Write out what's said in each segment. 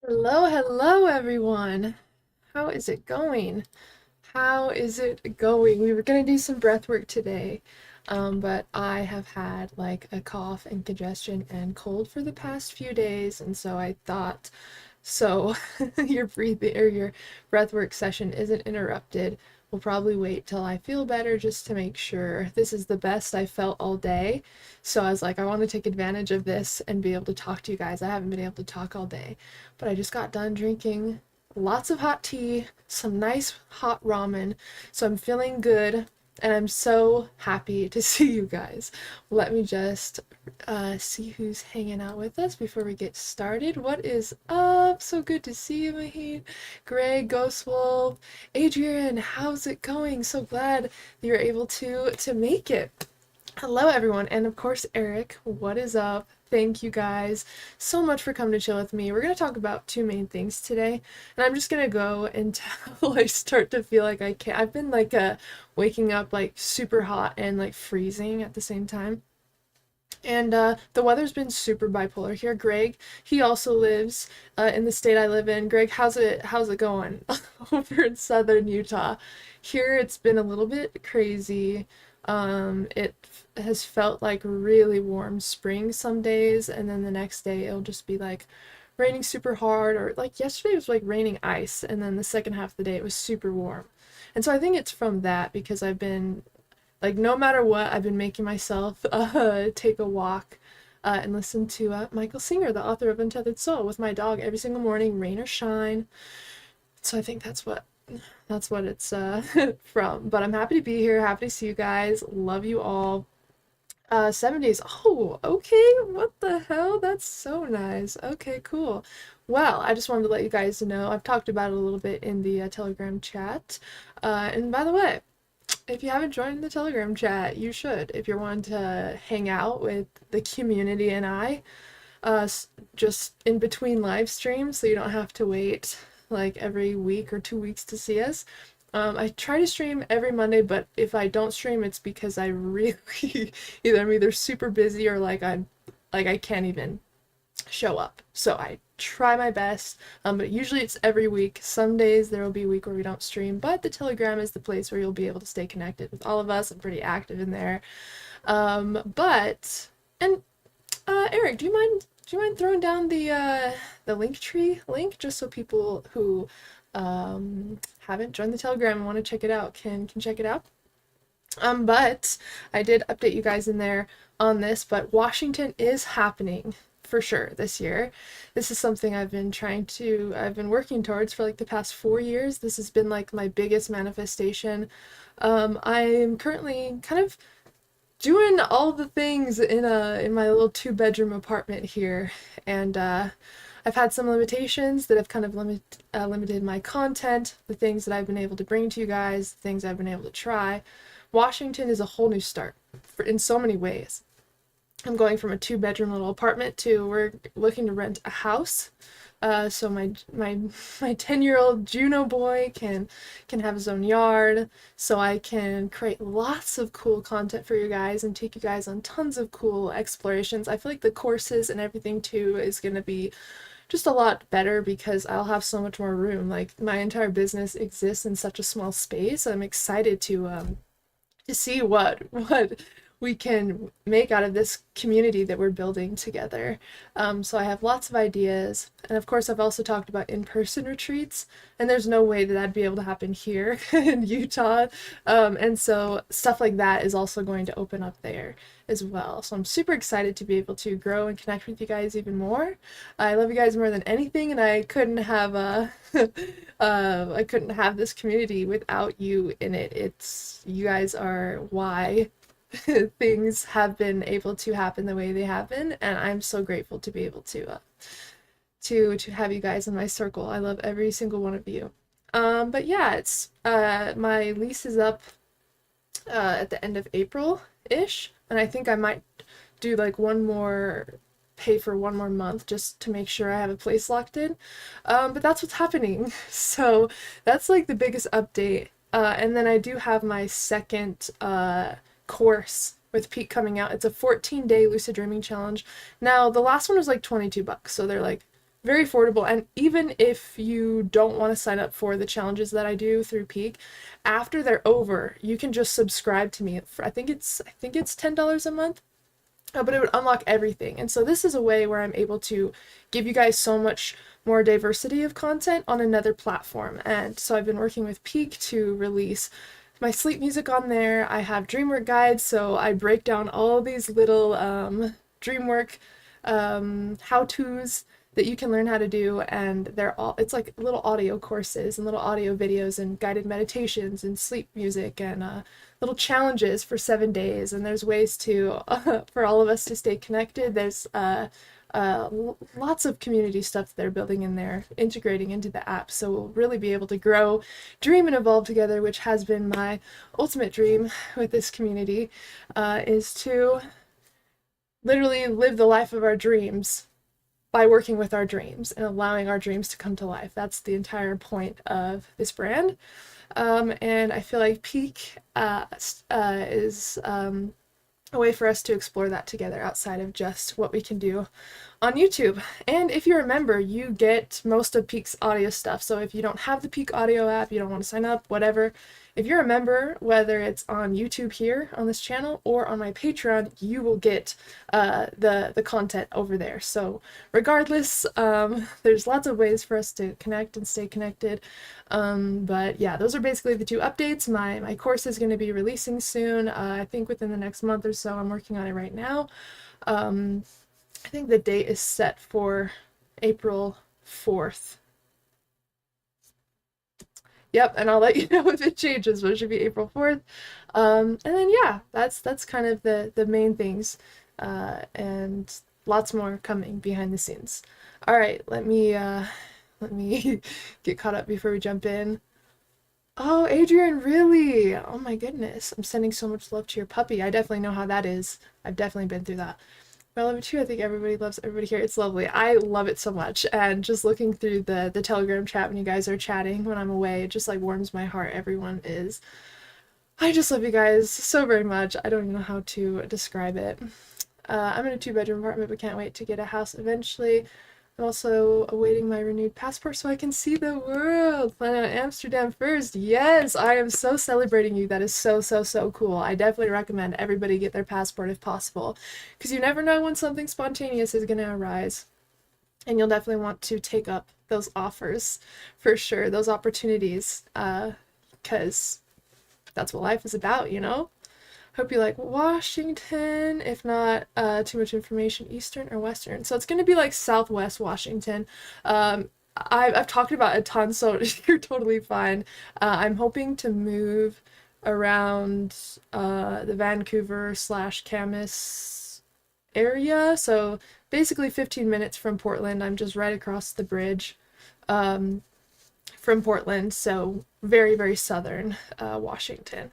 Hello everyone. How is it going? How is it going? We were gonna do some breath work today, but I have had like a cough and congestion and cold for the past few days, and so I thought, so your breathing or your breath work session isn't interrupted. We'll probably wait till I feel better just to make sure. This is the best I felt all day, so I was like, I want to take advantage of this and be able to talk to you guys. I haven't been able to talk all day, but I just got done drinking lots of hot tea, some nice hot ramen, so I'm feeling good, and I'm so happy to see you guys. Let me just see who's hanging out with us before we get started. What is up? So good to see you, Mahit, Greg, Ghost Wolf, Adrian. How's it going? So glad you're able to make it. Hello everyone, and of course Eric, what is up? Thank you guys so much for coming to chill with me. We're going to talk about two main things today, and I'm just going to go until I start to feel like I can't. I've been like waking up like super hot and like freezing at the same time. And the weather's been super bipolar here. Greg, he also lives in the state I live in. Greg, how's it going over in southern Utah? Here it's been a little bit crazy. It has felt like really warm spring some days, and then the next day it'll just be like raining super hard, or like yesterday it was like raining ice, and then the second half of the day it was super warm. And so I think it's from that because I've been like, no matter what, I've been making myself take a walk and listen to Michael Singer, the author of Untethered Soul, with my dog every single morning, rain or shine. So I think that's what it's from. But I'm happy to be here, happy to see you guys, love you all. 7 days. Oh, okay. What the hell? That's so nice. Okay, cool. Well, I just wanted to let you guys know. I've talked about it a little bit in the Telegram chat. And by the way, if you haven't joined the Telegram chat, you should. If you're wanting to hang out with the community and just in between live streams, so you don't have to wait like every week or 2 weeks to see us. I try to stream every Monday, but if I don't stream, it's because I really I'm either super busy or like I can't even show up. So I try my best, but usually it's every week. Some days there will be a week where we don't stream, but the Telegram is the place where you'll be able to stay connected with all of us. I'm pretty active in there. But and Eric, do you mind throwing down the Linktree link just so people who haven't joined the Telegram and want to check it out can check it out? But I did update you guys in there on this, but Washington is happening for sure this year. This is something I've been working towards for like the past 4 years. This has been like my biggest manifestation. I'm currently kind of doing all the things in my little 2-bedroom apartment here, and I've had some limitations that have kind of limited my content, the things that I've been able to bring to you guys, the things I've been able to try. Washington is a whole new start in so many ways. I'm going from a 2-bedroom little apartment to we're looking to rent a house. So my 10-year-old Juno boy can have his own yard, so I can create lots of cool content for you guys and take you guys on tons of cool explorations. I feel like the courses and everything too is going to be just a lot better because I'll have so much more room. Like, my entire business exists in such a small space. I'm excited to see what we can make out of this community that we're building together. So I have lots of ideas, and of course I've also talked about in-person retreats, and there's no way that that'd be able to happen here in Utah, and so stuff like that is also going to open up there as well. So I'm super excited to be able to grow and connect with you guys even more. I love you guys more than anything, and I couldn't have I couldn't have this community without you in it. You guys are why things have been able to happen the way they have been, and I'm so grateful to be able to have you guys in my circle. I love every single one of you. But yeah, it's my lease is up at the end of April-ish, and I think I might do like pay for one more month just to make sure I have a place locked in. But that's what's happening. So that's like the biggest update. And then I do have my second course with Pete coming out. It's a 14-day lucid dreaming challenge. Now, the last one was like $22, so they're like very affordable. And even if you don't want to sign up for the challenges that I do through Peak, after they're over, you can just subscribe to me for, I think it's $10 a month. But it would unlock everything. And so this is a way where I'm able to give you guys so much more diversity of content on another platform. And so I've been working with Peak to release my sleep music on there. I have dream work guides, so I break down all these little dream work how-tos that you can learn how to do, and it's like little audio courses and little audio videos and guided meditations and sleep music and little challenges for 7 days. And there's ways to for all of us to stay connected. There's lots of community stuff that they're building in there, integrating into the app, so we'll really be able to grow, dream, and evolve together, which has been my ultimate dream with this community, is to literally live the life of our dreams by working with our dreams and allowing our dreams to come to life. That's the entire point of this brand. And I feel like Peak is a way for us to explore that together outside of just what we can do on YouTube. And if you're a member, you get most of Peak's audio stuff. So if you don't have the Peak audio app, you don't want to sign up, whatever, if you're a member, whether it's on YouTube here on this channel or on my Patreon, you will get the content over there. So regardless, there's lots of ways for us to connect and stay connected. But yeah, those are basically the two updates. My course is going to be releasing soon. I think within the next month or so. I'm working on it right now. I think the date is set for April 4th. Yep, and I'll let you know if it changes, but it should be April 4th. And then yeah, that's kind of the main things, and lots more coming behind the scenes. All right, let me get caught up before we jump in. Oh, Adrian, really? Oh my goodness, I'm sending so much love to your puppy. I definitely know how that is. I've definitely been through that. I love it too. I think everybody loves everybody here. It's lovely. I love it so much. And just looking through the Telegram chat when you guys are chatting when I'm away, it just like warms my heart. Everyone is. I just love you guys so very much. I don't even know how to describe it. I'm in a 2-bedroom apartment but can't wait to get a house eventually. I'm also awaiting my renewed passport so I can see the world. Planning on Amsterdam first. Yes, I am so celebrating you. That is so, so, so cool. I definitely recommend everybody get their passport if possible, because you never know when something spontaneous is going to arise. And you'll definitely want to take up those offers for sure, those opportunities, because that's what life is about, you know? Hope you like Washington. If not, too much information, Eastern or Western. So it's going to be like Southwest Washington. I've talked about it a ton, so you're totally fine. I'm hoping to move around the Vancouver/Camas area. So basically 15 minutes from Portland. I'm just right across the bridge from Portland. So very, very southern Washington.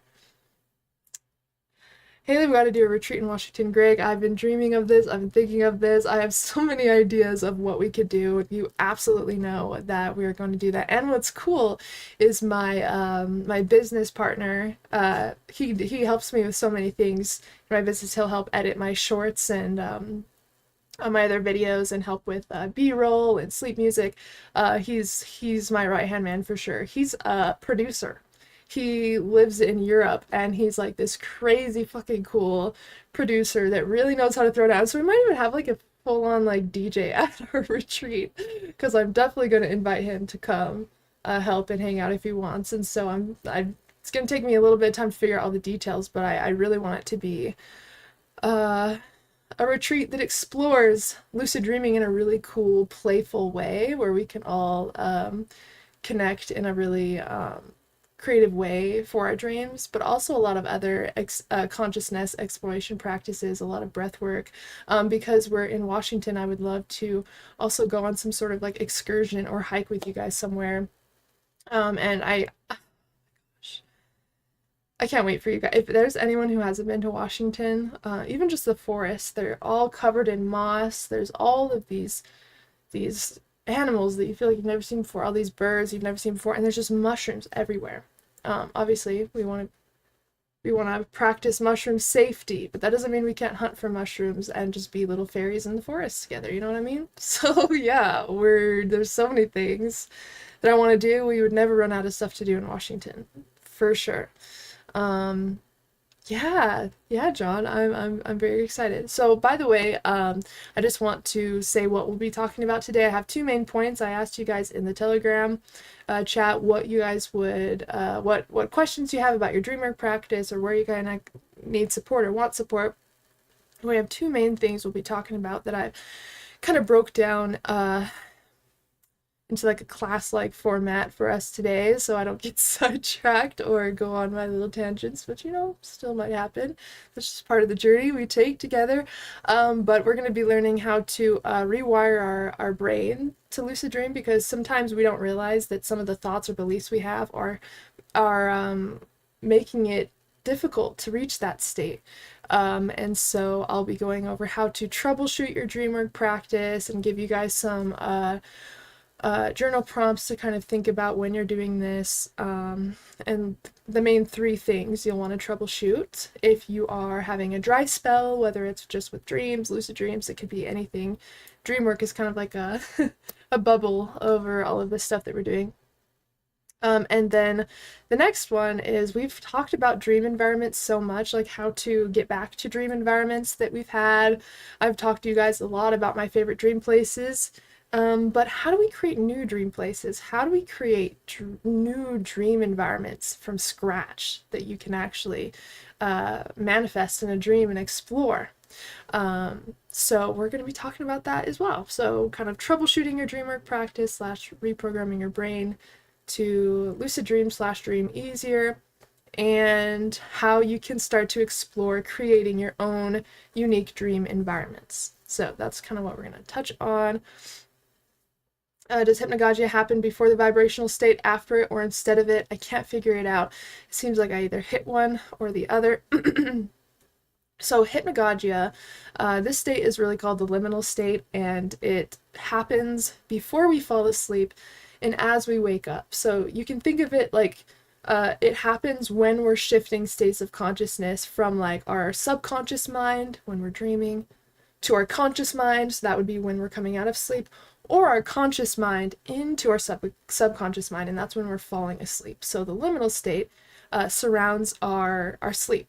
Haley, we got to do a retreat in Washington. Greg, I've been dreaming of this. I've been thinking of this. I have so many ideas of what we could do. You absolutely know that we are going to do that. And what's cool is my my business partner, he helps me with so many things. In my business, he'll help edit my shorts and on my other videos and help with B-roll and sleep music. He's my right-hand man for sure. He's a producer. He lives in Europe, and he's like this crazy fucking cool producer that really knows how to throw down. So we might even have like a full-on like DJ at our retreat, because I'm definitely going to invite him to come help and hang out if he wants. And so it's going to take me a little bit of time to figure out all the details, but I really want it to be a retreat that explores lucid dreaming in a really cool, playful way, where we can all connect in a really creative way for our dreams, but also a lot of other consciousness exploration practices, a lot of breath work. Because we're in Washington, I would love to also go on some sort of like excursion or hike with you guys somewhere. And I can't wait for you guys. If there's anyone who hasn't been to Washington, even just the forests, they're all covered in moss. There's all of these animals that you feel like you've never seen before, all these birds you've never seen before, and there's just mushrooms everywhere. Obviously we want to We want to practice mushroom safety, but that doesn't mean we can't hunt for mushrooms and just be little fairies in the forest together, you know what I mean? So yeah, there's so many things that I want to do. We would never run out of stuff to do in Washington, for sure. Yeah, John, I'm very excited. So, by the way, I just want to say what we'll be talking about today. I have two main points. I asked you guys in the Telegram chat what you guys would, what questions you have about your dream work practice, or where you kind of need support or want support. We have two main things we'll be talking about that I kind of broke down into like a class-like format for us today, so I don't get sidetracked or go on my little tangents, which, you know, still might happen. That's just part of the journey we take together. But we're going to be learning how to rewire our brain to lucid dream, because sometimes we don't realize that some of the thoughts or beliefs we have are making it difficult to reach that state. And so I'll be going over how to troubleshoot your dream work practice and give you guys some journal prompts to kind of think about when you're doing this, and the main three things you'll want to troubleshoot if you are having a dry spell, whether it's just with dreams, lucid dreams, it could be anything. Dream work is kind of like a, a bubble over all of this stuff that we're doing. And then the next one is, we've talked about dream environments so much, like how to get back to dream environments that we've had. I've talked to you guys a lot about my favorite dream places. But how do we create new dream places? How do we create new dream environments from scratch that you can actually manifest in a dream and explore? So we're going to be talking about that as well. So kind of troubleshooting your dream work practice / reprogramming your brain to lucid dream / dream easier, and how you can start to explore creating your own unique dream environments. So that's kind of what we're going to touch on. Does hypnagogia happen before the vibrational state, after it, or instead of it? I can't figure it out. It seems like I either hit one or the other. So hypnagogia, this state is really called the liminal state, and it happens before we fall asleep and as we wake up. So you can think of it like it happens when we're shifting states of consciousness from like our subconscious mind when we're dreaming to our conscious mind, so that would be when we're coming out of sleep, or our conscious mind into our subconscious mind, and that's when we're falling asleep. So the liminal state surrounds our sleep.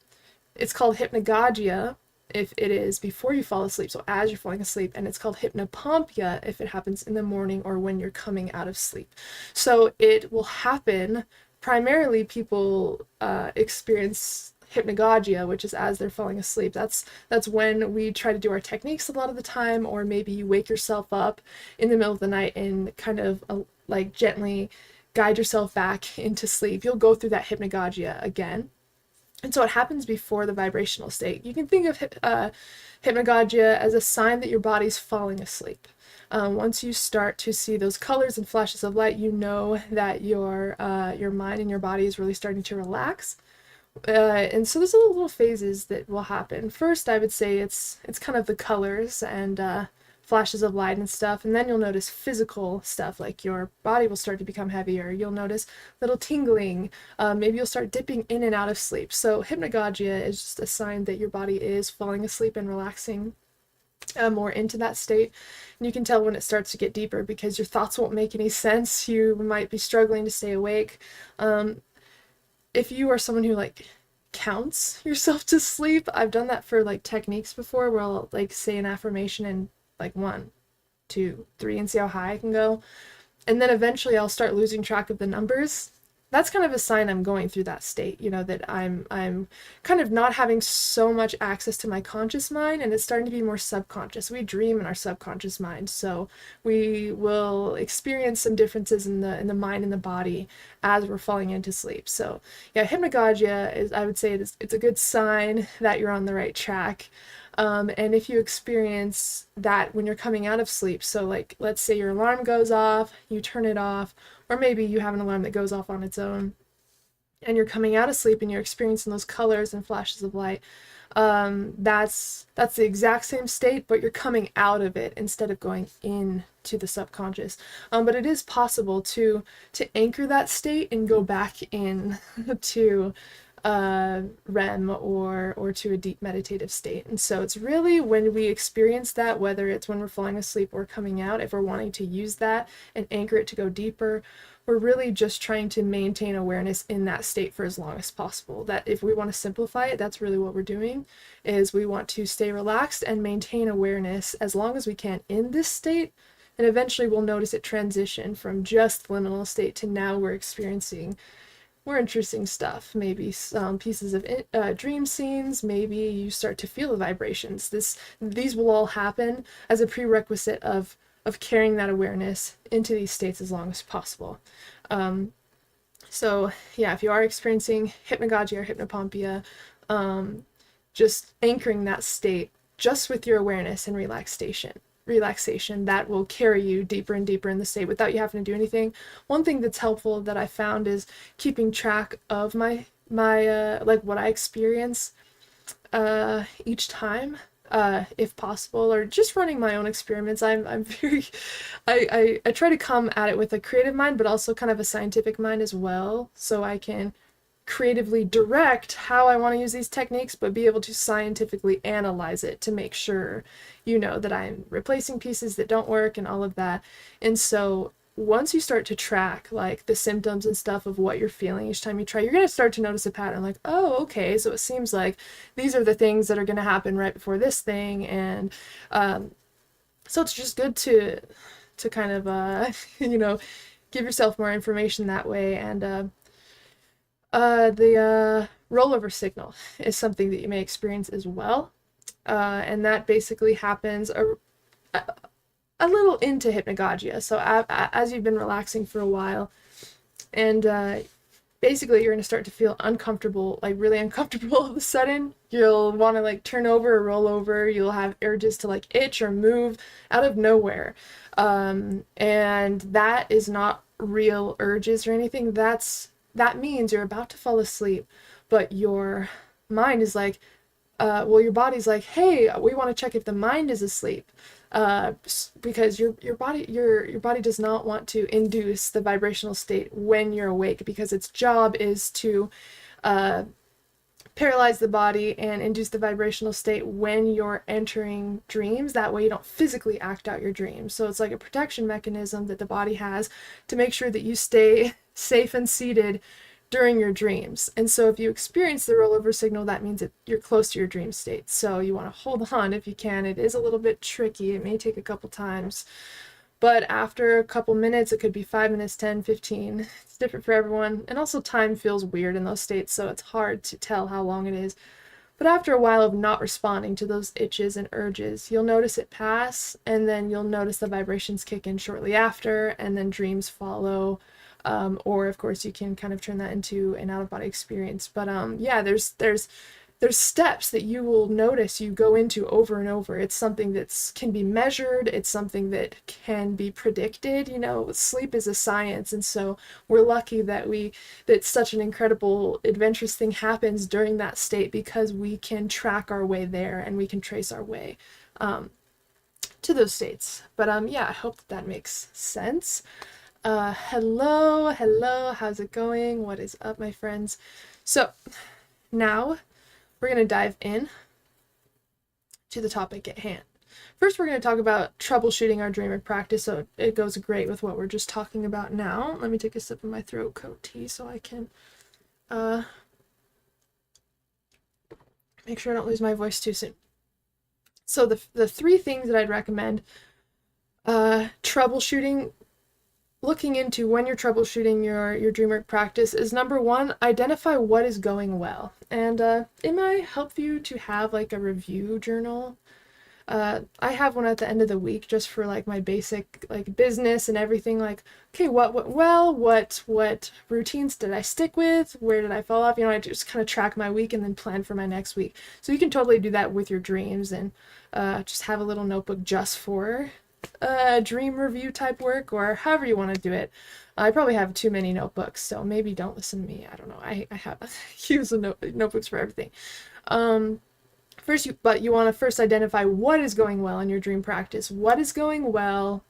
It's called hypnagogia if it is before you fall asleep, so as you're falling asleep, and it's called hypnopompia if it happens in the morning or when you're coming out of sleep. So it will happen, primarily people experience hypnagogia, which is as they're falling asleep. That's when we try to do our techniques a lot of the time, or maybe you wake yourself up in the middle of the night and kind of like gently guide yourself back into sleep. You'll go through that hypnagogia again. And so it happens before the vibrational state. You can think of hypnagogia as a sign that your body's falling asleep. Once you start to see those colors and flashes of light, you know that your mind and your body is really starting to relax. And so there's little phases that will happen. First, I would say it's kind of the colors and flashes of light and stuff, and then you'll notice physical stuff, like your body will start to become heavier. You'll notice little tingling. Maybe you'll start dipping in and out of sleep. So hypnagogia is just a sign that your body is falling asleep and relaxing more into that state. And you can tell when it starts to get deeper because your thoughts won't make any sense. You might be struggling to stay awake. If you are someone who like counts yourself to sleep, I've done that for like techniques before, where I'll like say an affirmation and like 1, 2, 3 and see how high I can go, and then eventually I'll start losing track of the numbers. That's kind of a sign I'm going through that state, you know, that I'm kind of not having so much access to my conscious mind, and it's starting to be more subconscious. We dream in our subconscious mind, so we will experience some differences in the mind and the body as we're falling into sleep. So yeah, hypnagogia is, I would say it's a good sign that you're on the right track. And if you experience that when you're coming out of sleep, so like let's say your alarm goes off, you turn it off, or maybe you have an alarm that goes off on its own, and you're coming out of sleep and you're experiencing those colors and flashes of light, that's the exact same state, but you're coming out of it instead of going into the subconscious. But it is possible to anchor that state and go back in to REM or to a deep meditative state. And so it's really when we experience that, whether it's when we're falling asleep or coming out, if we're wanting to use that and anchor it to go deeper, we're really just trying to maintain awareness in that state for as long as possible. That if we want to simplify it, that's really what we're doing, is we want to stay relaxed and maintain awareness as long as we can in this state, and eventually we'll notice it transition from just liminal state to now we're experiencing more interesting stuff, maybe some pieces of dream scenes, maybe you start to feel the vibrations. These will all happen as a prerequisite of carrying that awareness into these states as long as possible. So yeah, if you are experiencing hypnagogia or hypnopompeia, just anchoring that state just with your awareness and relaxation, that will carry you deeper and deeper in the state without you having to do anything. One thing that's helpful that I found is keeping track of my like what I experience each time, if possible, or just running my own experiments. I'm very I try to come at it with a creative mind, but also kind of a scientific mind as well, so I can creatively direct how I want to use these techniques, but be able to scientifically analyze it to make sure, you know, that I'm replacing pieces that don't work and all of that. And so once you start to track like the symptoms and stuff of what you're feeling each time you try, you're going to start to notice a pattern, like, oh, okay, so it seems like these are the things that are going to happen right before this thing. And so it's just good to kind of you know, give yourself more information that way. And the rollover signal is something that you may experience as well, and that basically happens a little into hypnagogia. So as you've been relaxing for a while, and basically you're going to start to feel uncomfortable, like really uncomfortable all of a sudden. You'll want to like turn over or roll over. You'll have urges to like itch or move out of nowhere, and that is not real urges or anything. That means you're about to fall asleep, but your mind is like, well, your body's like, hey, we want to check if the mind is asleep, because your body does not want to induce the vibrational state when you're awake, because its job is to paralyze the body and induce the vibrational state when you're entering dreams. That way you don't physically act out your dreams. So it's like a protection mechanism that the body has to make sure that you stay safe and seated during your dreams. And so if you experience the rollover signal, that means that you're close to your dream state. So you want to hold on if you can. It is a little bit tricky. It may take a couple times, but after a couple minutes, it could be 5 minutes, 10, 15. It's different for everyone. And also time feels weird in those states, so it's hard to tell how long it is. But after a while of not responding to those itches and urges, you'll notice it pass, and then you'll notice the vibrations kick in shortly after, and then dreams follow. Or of course you can kind of turn that into an out-of-body experience. But yeah, there's steps that you will notice you go into over and over. It's something that can be measured. It's something that can be predicted. You know, sleep is a science, and so we're lucky that such an incredible, adventurous thing happens during that state, because we can track our way there and we can trace our way to those states. But yeah, I hope that makes sense. Hello, how's it going? What is up, my friends? So now we're going to dive in to the topic at hand. First, we're going to talk about troubleshooting our dream work practice, so it goes great with what we're just talking about now. Let me take a sip of my throat coat tea so I can make sure I don't lose my voice too soon. So the three things that I'd recommend troubleshooting, looking into when you're troubleshooting your dream work practice, is number one, identify what is going well. And it might help you to have like a review journal. I have one at the end of the week just for like my basic like business and everything, like, okay, what went well, what routines did I stick with, where did I fall off, you know. I just kind of track my week and then plan for my next week. So you can totally do that with your dreams, and just have a little notebook just for dream review type work, or however you want to do it. I probably have too many notebooks, so maybe don't listen to me. I don't know. I have use notebooks for everything. But you want to first identify what is going well in your dream practice. What is going well?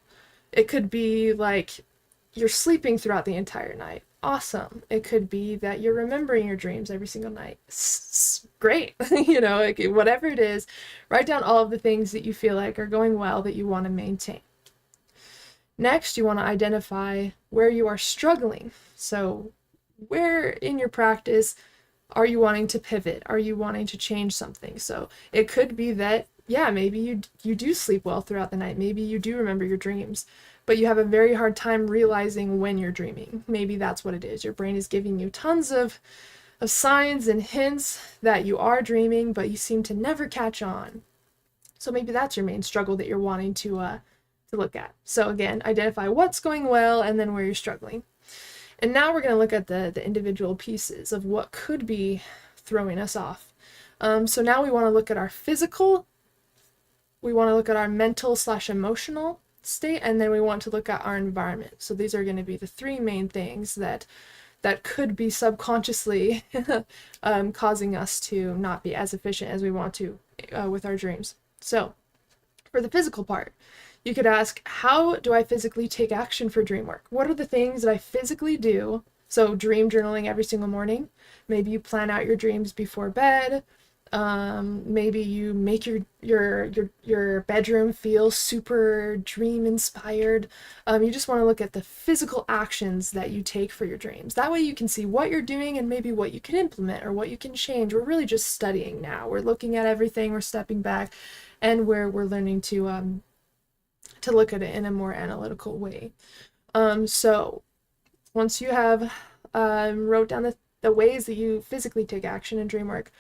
It could be like you're sleeping throughout the entire night. Awesome. It could be that you're remembering your dreams every single night. Great. You know, like whatever it is, write down all of the things that you feel like are going well that you want to maintain. Next, you want to identify where you are struggling. So where in your practice are you wanting to pivot? Are you wanting to change something? So it could be that, yeah, maybe you do sleep well throughout the night. Maybe you do remember your dreams, but you have a very hard time realizing when you're dreaming. Maybe that's what it is. Your brain is giving you tons of signs and hints that you are dreaming, but you seem to never catch on. So maybe that's your main struggle that you're wanting to look at. So again, identify what's going well and then where you're struggling. And now we're going to look at the individual pieces of what could be throwing us off. So now we want to look at our physical, we want to look at our mental/emotional state, and then we want to look at our environment. So these are going to be the three main things that could be subconsciously causing us to not be as efficient as we want to with our dreams. So for the physical part, you could ask, how do I physically take action for dream work? What are the things that I physically do? So dream journaling every single morning. Maybe you plan out your dreams before bed. Maybe you make your bedroom feel super dream inspired. You just want to look at the physical actions that you take for your dreams. That way you can see what you're doing and maybe what you can implement or what you can change. We're really just studying now. We're looking at everything, we're stepping back, and we're learning to look at it in a more analytical way. So once you have wrote down the ways that you physically take action in dream work,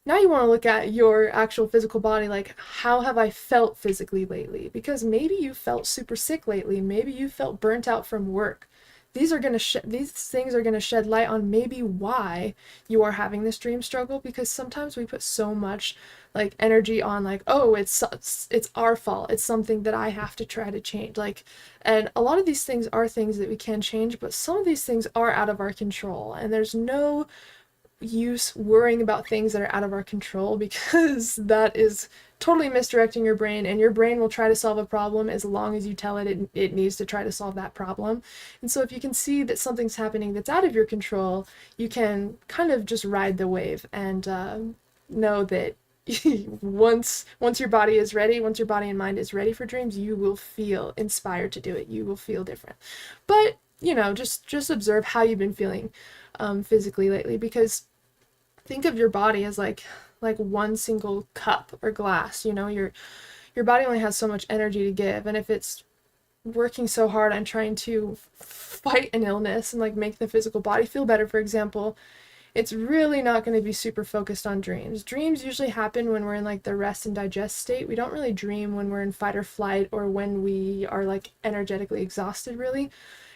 now you want to look at your actual physical body, like how have I felt physically lately? Because maybe you felt super sick lately, maybe you felt burnt out from work. These things are going to shed light on maybe why you are having this dream struggle, because sometimes we put so much like energy on like, oh, it's our fault, it's something that I have to try to change, like, and a lot of these things are things that we can change, but some of these things are out of our control, and there's no use worrying about things that are out of our control, because that is totally misdirecting your brain, and your brain will try to solve a problem as long as you tell it it needs to try to solve that problem. And so if you can see that something's happening that's out of your control, you can kind of just ride the wave and know that once your body is ready, once your body and mind is ready for dreams, you will feel inspired to do it. You will feel different. But you know, just observe how you've been feeling physically lately, because think of your body as like one single cup or glass. You know, your body only has so much energy to give, and if it's working so hard on trying to fight an illness and like make the physical body feel better, for example, it's really not going to be super focused on dreams. Dreams usually happen when we're in like the rest and digest state. We don't really dream when we're in fight or flight or when we are like energetically exhausted, really.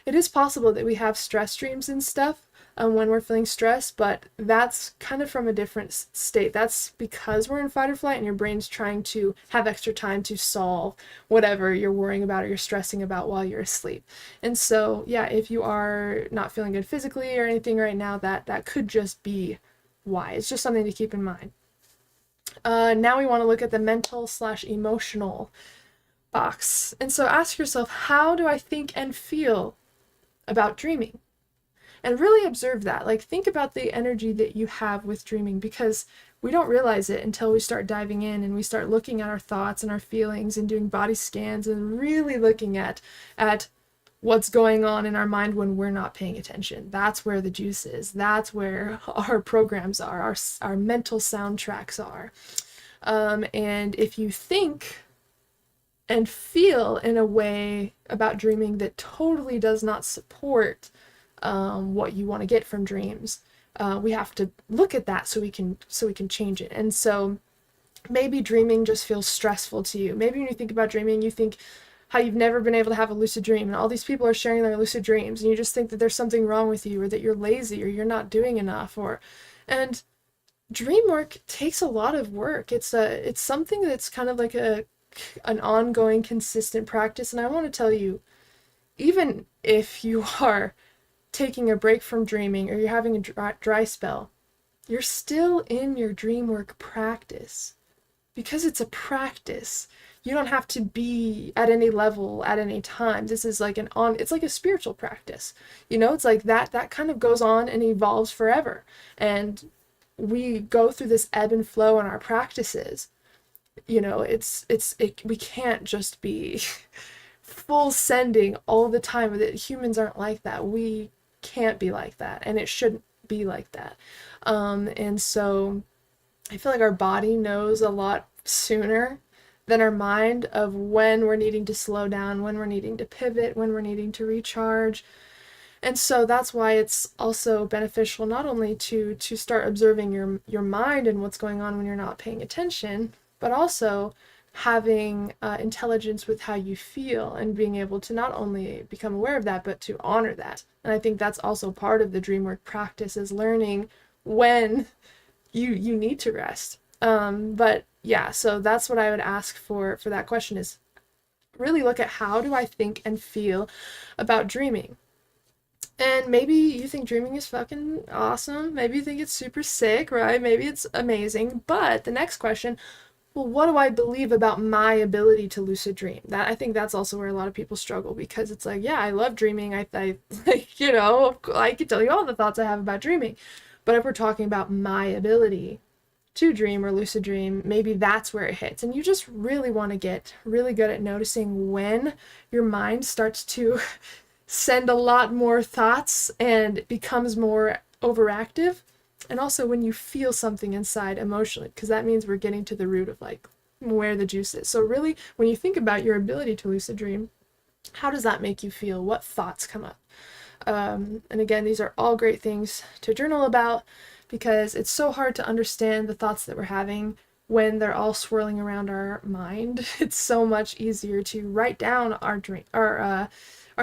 It is possible that we have stress dreams and stuff when we're feeling stressed, but that's kind of from a different state. That's because we're in fight or flight and your brain's trying to have extra time to solve whatever you're worrying about or you're stressing about while you're asleep. And so, yeah, if you are not feeling good physically or anything right now, that could just be why. It's just something to keep in mind. Now we want to look at the mental/emotional box. And so ask yourself, how do I think and feel about dreaming? And really observe that. Like, think about the energy that you have with dreaming, because we don't realize it until we start diving in and we start looking at our thoughts and our feelings and doing body scans and really looking at what's going on in our mind when we're not paying attention. That's where the juice is. That's where our programs are, our mental soundtracks are. And if you think and feel in a way about dreaming that totally does not support what you want to get from dreams, we have to look at that so we can change it. And so maybe dreaming just feels stressful to you. Maybe when you think about dreaming, you think how you've never been able to have a lucid dream, and all these people are sharing their lucid dreams, and you just think that there's something wrong with you, or that you're lazy, or you're not doing enough, and dream work takes a lot of work. It's something that's kind of like an ongoing, consistent practice. And I want to tell you, even if you are taking a break from dreaming or you're having a dry spell, you're still in your dream work practice, because it's a practice. You don't have to be at any level at any time. This is like it's like a spiritual practice. It's like that kind of goes on and evolves forever. And we go through this ebb and flow in our practices. We can't just be full sending all the time. Humans aren't like that. We can't be like that, and it shouldn't be like that. And so I feel like our body knows a lot sooner than our mind of when we're needing to slow down, when we're needing to pivot, when we're needing to recharge. And so that's why it's also beneficial not only to start observing your mind and what's going on when you're not paying attention, but also having intelligence with how you feel and being able to not only become aware of that, but to honor that. And I think that's also part of the dream work practice, is learning when you need to rest. But yeah, so that's what I would ask for that question, is really look at how do I think and feel about dreaming. And maybe you think dreaming is fucking awesome. Maybe you think it's super sick, right? Maybe it's amazing. But the next question, well, what do I believe about my ability to lucid dream? I think that's also where a lot of people struggle, because it's like, yeah, I love dreaming. I like, I could tell you all the thoughts I have about dreaming. But if we're talking about my ability to dream or lucid dream, maybe that's where it hits. And you just really want to get really good at noticing when your mind starts to send a lot more thoughts and becomes more overactive. And also when you feel something inside emotionally, because that means we're getting to the root of like where the juice is. So really, when you think about your ability to lucid dream, how does that make you feel? What thoughts come up? And again, these are all great things to journal about, because it's so hard to understand the thoughts that we're having when they're all swirling around our mind. It's so much easier to write down our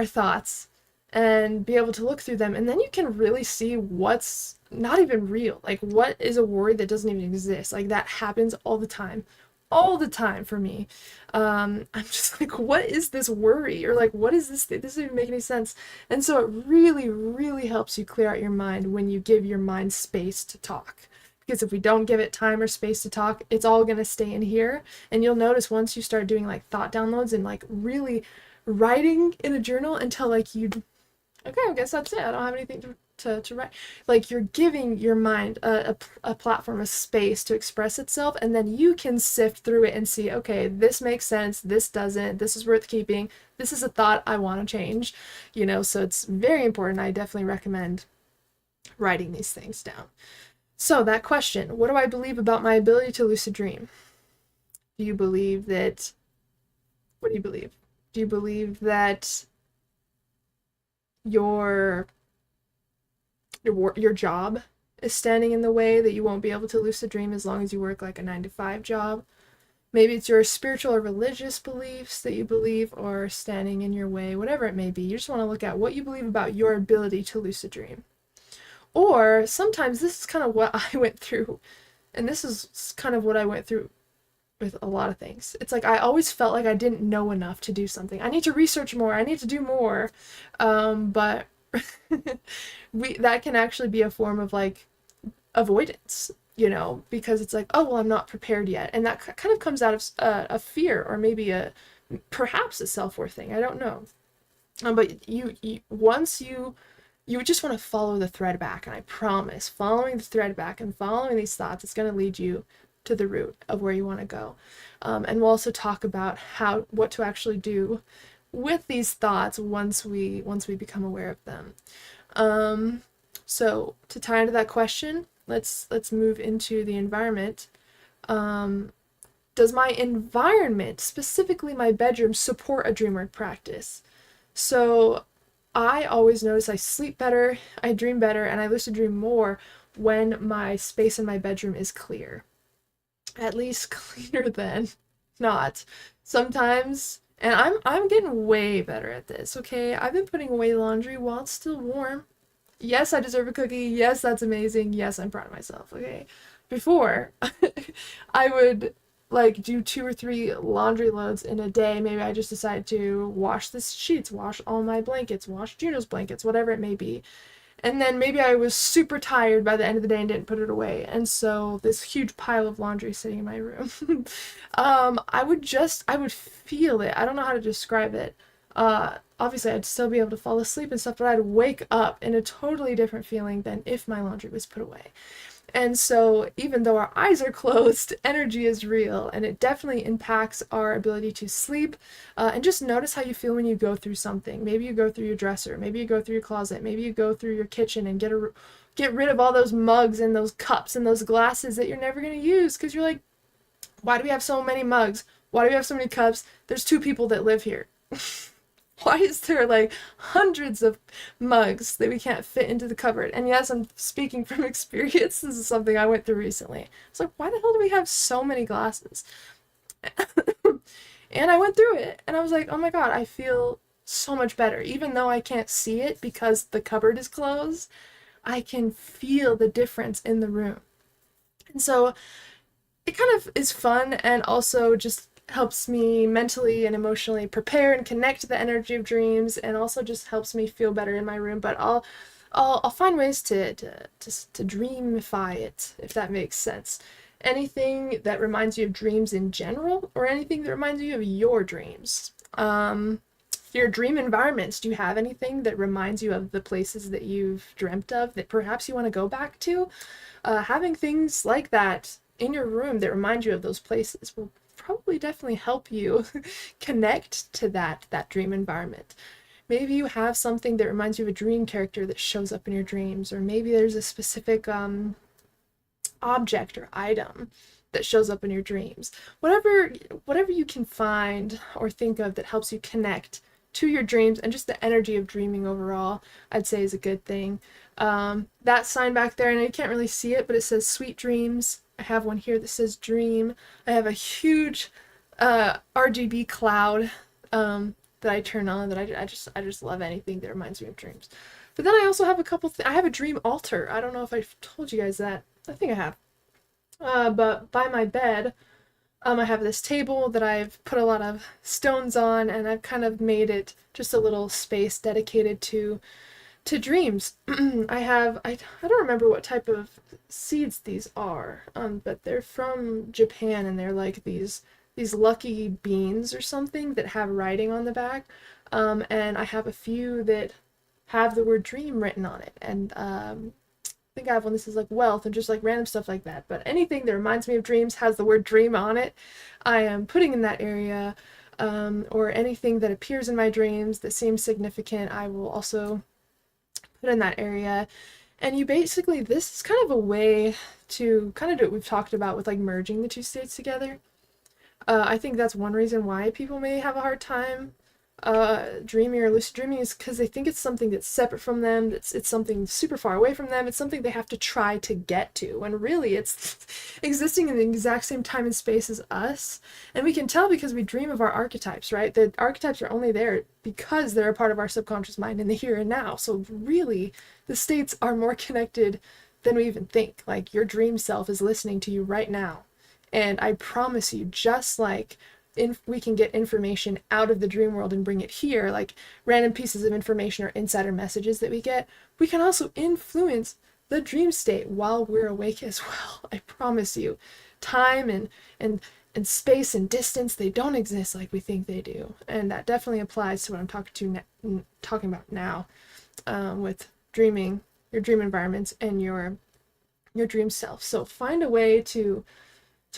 thoughts and be able to look through them, and then you can really see what's not even real. Like, what is a worry that doesn't even exist? Like, that happens all the time for me. I'm just like, what is this worry? Or like, what is this thing? This doesn't even make any sense. And so it really, really helps you clear out your mind when you give your mind space to talk. Because if we don't give it time or space to talk, it's all going to stay in here. And you'll notice once you start doing like thought downloads and like really writing in a journal until like okay, I guess that's it. I don't have anything to write. Like, you're giving your mind a platform, a space to express itself, and then you can sift through it and see, okay, this makes sense, this doesn't, this is worth keeping, this is a thought I want to change, so it's very important. I definitely recommend writing these things down. So that question, what do I believe about my ability to lucid dream? Do you believe that, what do you believe? Do you believe that your job is standing in the way, that you won't be able to lucid dream as long as you work like a 9-to-5 job? Maybe it's your spiritual or religious beliefs that you believe are standing in your way, whatever it may be. You just want to look at what you believe about your ability to lucid dream. Or sometimes this is kind of what I went through, and this is kind of what I went through with a lot of things. It's like I always felt like I didn't know enough to do something. I need to research more. I need to do more. But that can actually be a form of like avoidance, because it's like, oh, well, I'm not prepared yet. And that kind of comes out of a fear, or maybe perhaps a self-worth thing. I don't know. But once you just want to follow the thread back. And I promise, following the thread back and following these thoughts, it's going to lead you to the root of where you want to go. And we'll also talk about what to actually do with these thoughts once we become aware of them. So to tie into that question, let's move into the environment. Does my environment, specifically my bedroom, support a dream work practice? So I always notice I sleep better, I dream better, and I lucid dream more when my space in my bedroom is clear. At least cleaner than not. Sometimes, and I'm getting way better at this, okay? I've been putting away laundry while it's still warm. Yes, I deserve a cookie. Yes, that's amazing. Yes, I'm proud of myself, okay? Before, I would like do 2 or 3 laundry loads in a day. Maybe I just decided to wash the sheets, wash all my blankets, wash Juno's blankets, whatever it may be. And then maybe I was super tired by the end of the day and didn't put it away. And so this huge pile of laundry sitting in my room. I would feel it. I don't know how to describe it. Obviously I'd still be able to fall asleep and stuff, but I'd wake up in a totally different feeling than if my laundry was put away. And so even though our eyes are closed, energy is real, and it definitely impacts our ability to sleep. And just notice how you feel when you go through something. Maybe you go through your dresser, maybe you go through your closet, maybe you go through your kitchen and get rid of all those mugs and those cups and those glasses that you're never going to use, because you're like, why do we have so many mugs? Why do we have so many cups? There's 2 people that live here. Why is there like hundreds of mugs that we can't fit into the cupboard? And yes, I'm speaking from experience. This is something I went through recently. It's like, why the hell do we have so many glasses? And I went through it and I was like, oh my God, I feel so much better. Even though I can't see it because the cupboard is closed, I can feel the difference in the room. And so it kind of is fun, and also just helps me mentally and emotionally prepare and connect to the energy of dreams, and also just helps me feel better in my room. But I'll find ways to dreamify it, if that makes sense. Anything that reminds you of dreams in general, or anything that reminds you of your dreams. Your dream environments, do you have anything that reminds you of the places that you've dreamt of that perhaps you want to go back to? Having things like that in your room that remind you of those places will probably definitely help you connect to that dream environment. Maybe you have something that reminds you of a dream character that shows up in your dreams, or maybe there's a specific object or item that shows up in your dreams. Whatever you can find or think of that helps you connect to your dreams and just the energy of dreaming overall, I'd say is a good thing. That sign back there, and you can't really see it, but it says Sweet Dreams. I have one here that says Dream. I have a huge RGB cloud that I turn on, that I just love anything that reminds me of dreams. But then I also have a couple I have a dream altar. I don't know if I've told you guys that. I think I have. But by my bed, I have this table that I've put a lot of stones on, and I've kind of made it just a little space dedicated to dreams. I don't remember what type of seeds these are, but they're from Japan, and they're like these lucky beans or something that have writing on the back. And I have a few that have the word dream written on it, and I think I have one that says like wealth and just like random stuff like that. But anything that reminds me of dreams has the word dream on it, I am putting in that area. Or anything that appears in my dreams that seems significant, I will also put in that area. And you basically, this is kind of a way to kind of do what we've talked about with like merging the 2 states together. I think that's one reason why people may have a hard time dreaming or lucid dreaming, is because they think it's something that's separate from them, it's something super far away from them, it's something they have to try to get to, when really it's existing in the exact same time and space as us. And we can tell because we dream of our archetypes, right? The archetypes are only there because they're a part of our subconscious mind in the here and now. So really, the states are more connected than we even think. Like, your dream self is listening to you right now. And I promise you, just like we can get information out of the dream world and bring it here, like random pieces of information or insider messages that we get, we can also influence the dream state while we're awake as well. I promise you. Time and space and distance, they don't exist like we think they do. And that definitely applies to what I'm talking about now, with dreaming, your dream environments, and your dream self. So find a way to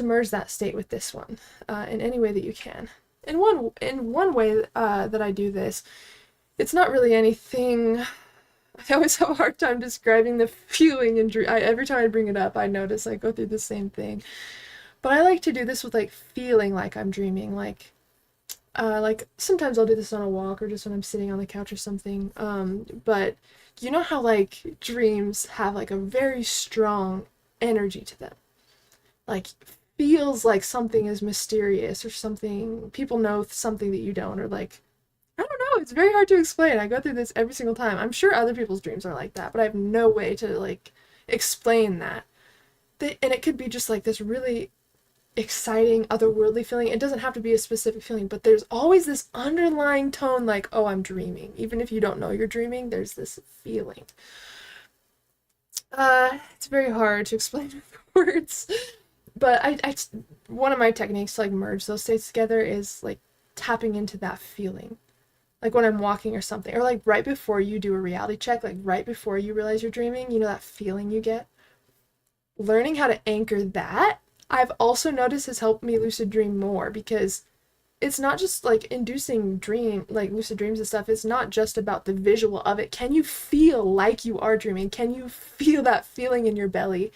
merge that state with this one, in any way that you can. In one way that I do this, it's not really anything. I always have a hard time describing the feeling in dream. Every time I bring it up, I notice I go through the same thing. But I like to do this with like feeling like I'm dreaming, like sometimes I'll do this on a walk or just when I'm sitting on the couch or something. But you know how like dreams have like a very strong energy to them, like feels like something is mysterious or something, people know something that you don't, or like, I don't know, it's very hard to explain. I go through this every single time. I'm sure other people's dreams are like that, but I have no way to like explain that. And it could be just like this really exciting otherworldly feeling. It doesn't have to be a specific feeling, but there's always this underlying tone like, oh, I'm dreaming. Even if you don't know you're dreaming, there's this feeling. It's very hard to explain with words, but one of my techniques to like merge those states together is like tapping into that feeling. Like when I'm walking or something, or like right before you do a reality check, like right before you realize you're dreaming, you know that feeling you get? Learning how to anchor that, I've also noticed has helped me lucid dream more because it's not just like inducing dream like lucid dreams and stuff. It's not just about the visual of it. Can you feel like you are dreaming? Can you feel that feeling in your belly?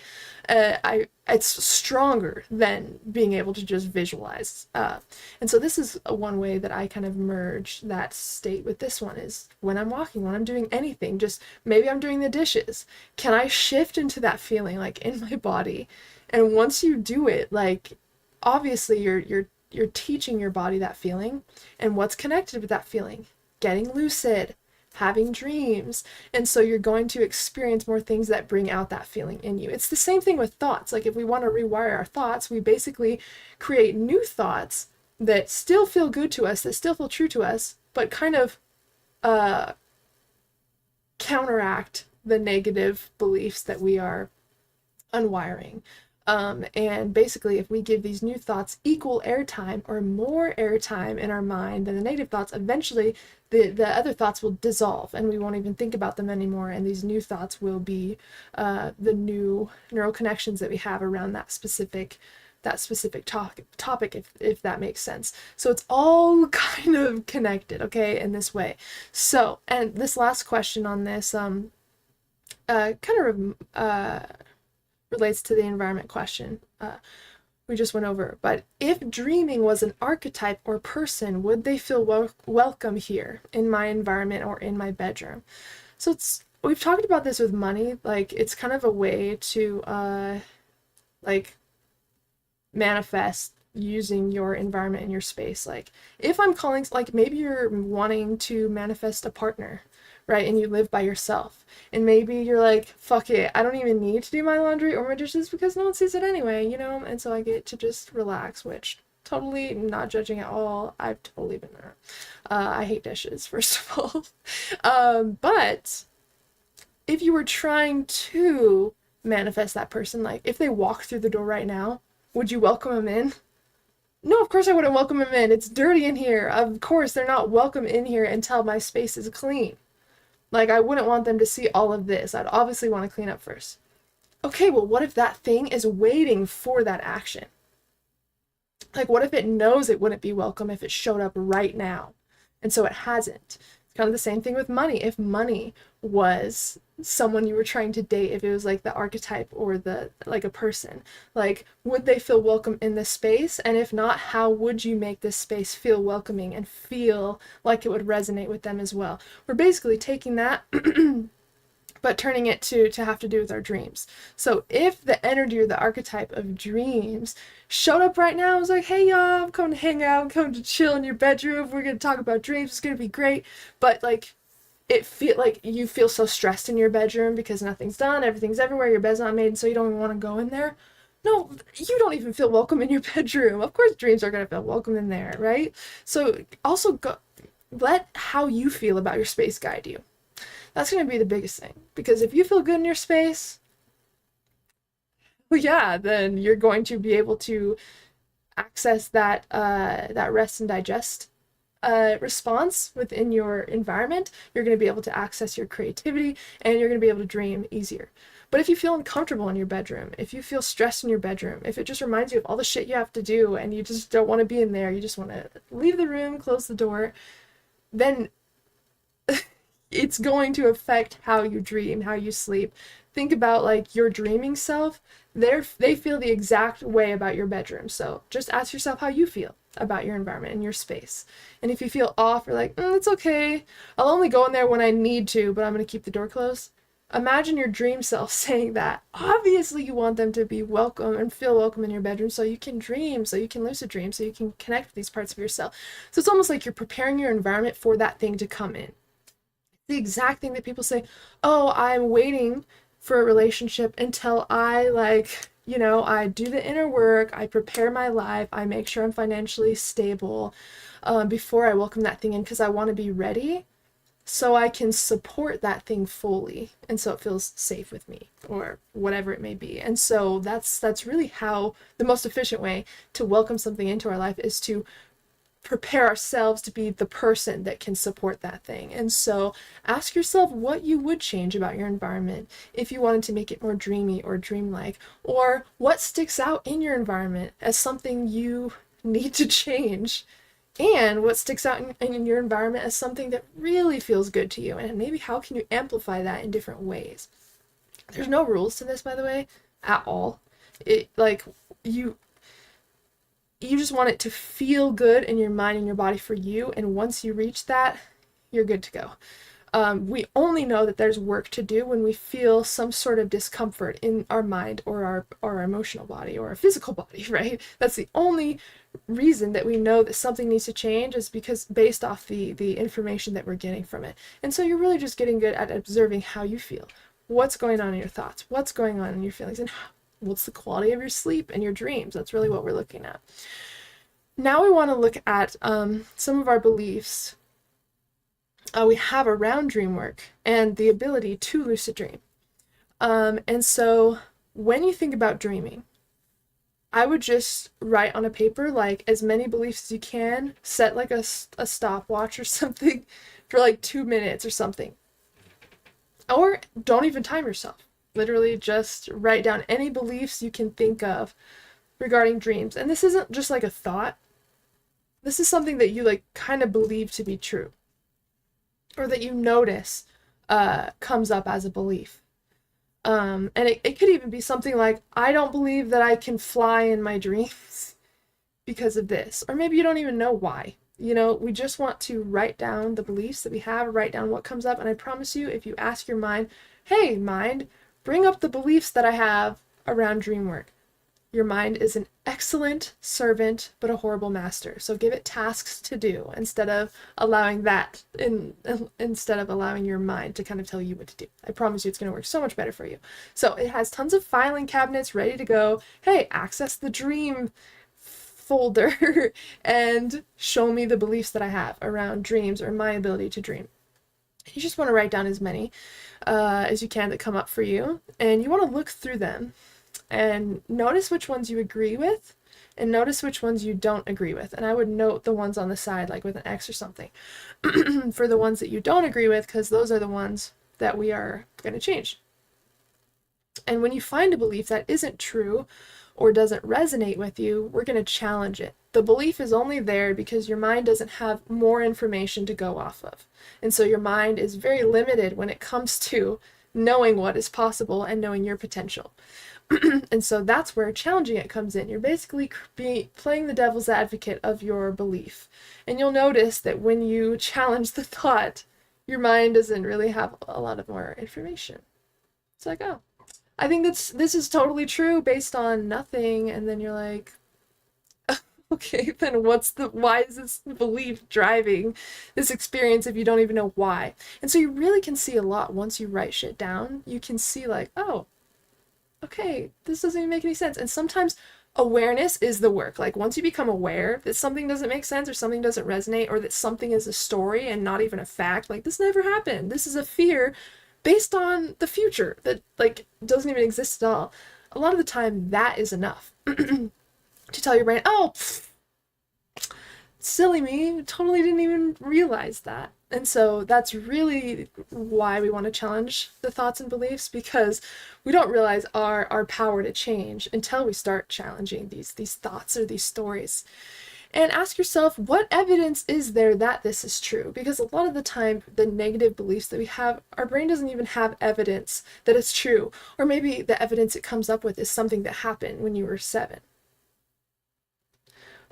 I It's stronger than being able to just visualize. And so this is one way that I kind of merge that state with this one is when I'm walking, when I'm doing anything, just maybe I'm doing the dishes. Can I shift into that feeling like in my body? And once you do it, like obviously you're teaching your body that feeling and what's connected with that feeling. Getting lucid, having dreams. And so you're going to experience more things that bring out that feeling in you. It's the same thing with thoughts. Like if we want to rewire our thoughts, we basically create new thoughts that still feel good to us, that still feel true to us, but kind of uh, counteract the negative beliefs that we are unwiring. And basically, if we give these new thoughts equal airtime or more airtime in our mind than the negative thoughts, eventually the other thoughts will dissolve and we won't even think about them anymore. And these new thoughts will be the new neural connections that we have around that specific topic, if that makes sense. So it's all kind of connected, okay, in this way. So, and this last question on this, kind of relates to the environment question we just went over. But if dreaming was an archetype or person, would they feel welcome here in my environment or in my bedroom? So we've talked about this with money. Like it's kind of a way to like manifest using your environment and your space. Like if I'm calling, like maybe you're wanting to manifest a partner, right? And you live by yourself. And maybe you're like, fuck it, I don't even need to do my laundry or my dishes because no one sees it anyway, you know? And so I get to just relax, which totally not judging at all. I've totally been there. I hate dishes, first of all. But if you were trying to manifest that person, like if they walk through the door right now, would you welcome them in? No, of course I wouldn't welcome them in. It's dirty in here. Of course they're not welcome in here until my space is clean. Like, I wouldn't want them to see all of this. I'd obviously want to clean up first. Okay, well, what if that thing is waiting for that action? Like, what if it knows it wouldn't be welcome if it showed up right now? And so it hasn't. It's kind of the same thing with money. If money was someone you were trying to date, if it was like the archetype or the like a person, like would they feel welcome in this space? And if not, how would you make this space feel welcoming and feel like it would resonate with them as well? We're basically taking that but turning it to have to do with our dreams. So if the energy or the archetype of dreams showed up right now, I was like, hey y'all, I'm coming to hang out, I'm coming to chill in your bedroom, we're gonna talk about dreams, it's gonna be great. But like it feel like you feel so stressed in your bedroom because nothing's done, everything's everywhere, your bed's not made, and so you don't even want to go in there. No, you don't even feel welcome in your bedroom. Of course dreams are going to feel welcome in there, right? So also let how you feel about your space guide you. That's going to be the biggest thing, because if you feel good in your space, well, yeah, then you're going to be able to access that rest and digest response within your environment. You're going to be able to access your creativity and you're going to be able to dream easier. But if you feel uncomfortable in your bedroom, if you feel stressed in your bedroom, if it just reminds you of all the shit you have to do and you just don't want to be in there, you just want to leave the room, close the door, then it's going to affect how you dream, how you sleep. Think about like your dreaming self. They feel the exact way about your bedroom. So just ask yourself how you feel about your environment and your space. And if you feel off or like, it's okay, I'll only go in there when I need to, but I'm going to keep the door closed. Imagine your dream self saying that. Obviously you want them to be welcome and feel welcome in your bedroom so you can dream, so you can lucid dream, so you can connect with these parts of yourself. So it's almost like you're preparing your environment for that thing to come in. The exact thing that people say, oh, I'm waiting for a relationship until I I do the inner work, I prepare my life, I make sure I'm financially stable before I welcome that thing in because I want to be ready. so I can support that thing fully, and so it feels safe with me, or whatever it may be. And so that's really how the most efficient way to welcome something into our life is to prepare ourselves to be the person that can support that thing. And so ask yourself what you would change about your environment if you wanted to make it more dreamy or dreamlike, or what sticks out in your environment as something you need to change, and what sticks out in your environment as something that really feels good to you, and maybe how can you amplify that in different ways. There's no rules to this, by the way, at all. It, like, you just want it to feel good in your mind and your body for you, and once you reach that, you're good to go. We only know that there's work to do when we feel some sort of discomfort in our mind or our emotional body or our physical body, right? That's the only reason that we know that something needs to change, is because based off the information that we're getting from it. And so you're really just getting good at observing how you feel, what's going on in your thoughts, what's going on in your feelings, and what's the quality of your sleep and your dreams. That's really what we're looking at. Now we want to look at some of our beliefs we have around dream work and the ability to lucid dream. And so when you think about dreaming, I would just write on a paper like as many beliefs as you can, set like a stopwatch or something for like 2 minutes or something. Or don't even time yourself. Literally just write down any beliefs you can think of regarding dreams. And this isn't just like a thought. This is something that you like kind of believe to be true, or that you notice comes up as a belief. And it could even be something like, I don't believe that I can fly in my dreams because of this. Or maybe you don't even know why. You know, we just want to write down the beliefs that we have, write down what comes up. And I promise you, if you ask your mind, hey, mind, bring up the beliefs that I have around dream work, your mind is an excellent servant, but a horrible master. So give it tasks to do instead of allowing your mind to kind of tell you what to do. I promise you it's going to work so much better for you. So it has tons of filing cabinets ready to go. Hey, access the dream folder and show me the beliefs that I have around dreams or my ability to dream. You just want to write down as many as you can that come up for you, and you want to look through them and notice which ones you agree with and notice which ones you don't agree with. And I would note the ones on the side like with an X or something for the ones that you don't agree with, because those are the ones that we are going to change. And when you find a belief that isn't true or doesn't resonate with you, we're going to challenge it. The belief is only there because your mind doesn't have more information to go off of. And so your mind is very limited when it comes to knowing what is possible and knowing your potential. And so that's where challenging it comes in. You're basically playing the devil's advocate of your belief. And you'll notice that when you challenge the thought, your mind doesn't really have a lot of more information. It's like, oh, I think this is totally true based on nothing. And then you're like, okay, then why is this belief driving this experience if you don't even know why? And so you really can see a lot once you write shit down. You can see like, oh, okay, this doesn't even make any sense. And sometimes awareness is the work. Like once you become aware that something doesn't make sense or something doesn't resonate or that something is a story and not even a fact, like this never happened, this is a fear based on the future that like doesn't even exist at all. A lot of the time that is enough to tell your brain, oh, silly me, totally didn't even realize that. And so that's really why we want to challenge the thoughts and beliefs, because we don't realize our power to change until we start challenging these thoughts or these stories. And ask yourself, what evidence is there that this is true? Because a lot of the time, the negative beliefs that we have, our brain doesn't even have evidence that it's true. Or maybe the evidence it comes up with is something that happened when you were 7.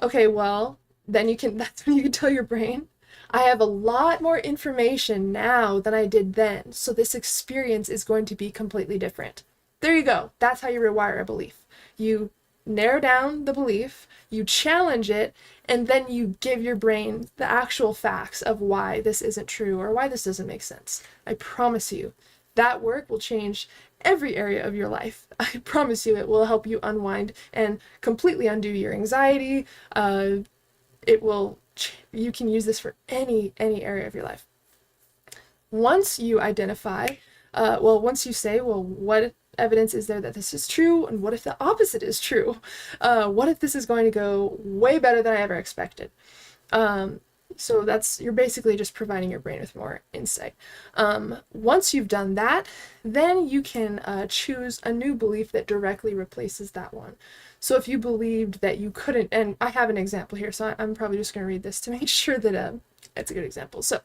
Okay, well, then that's when you can tell your brain, I have a lot more information now than I did then, so this experience is going to be completely different. There you go. That's how you rewire a belief. You narrow down the belief, you challenge it, and then you give your brain the actual facts of why this isn't true or why this doesn't make sense. I promise you, that work will change every area of your life. I promise you it will help you unwind and completely undo your anxiety. You can use this for any area of your life. once you identify, once you say, well, what evidence is there that this is true, and what if the opposite is true? What if this is going to go way better than I ever expected? So you're basically just providing your brain with more insight. Once you've done that, then you can choose a new belief that directly replaces that one. So if you believed that you couldn't, and I have an example here, so I'm probably just going to read this to make sure that it's a good example. So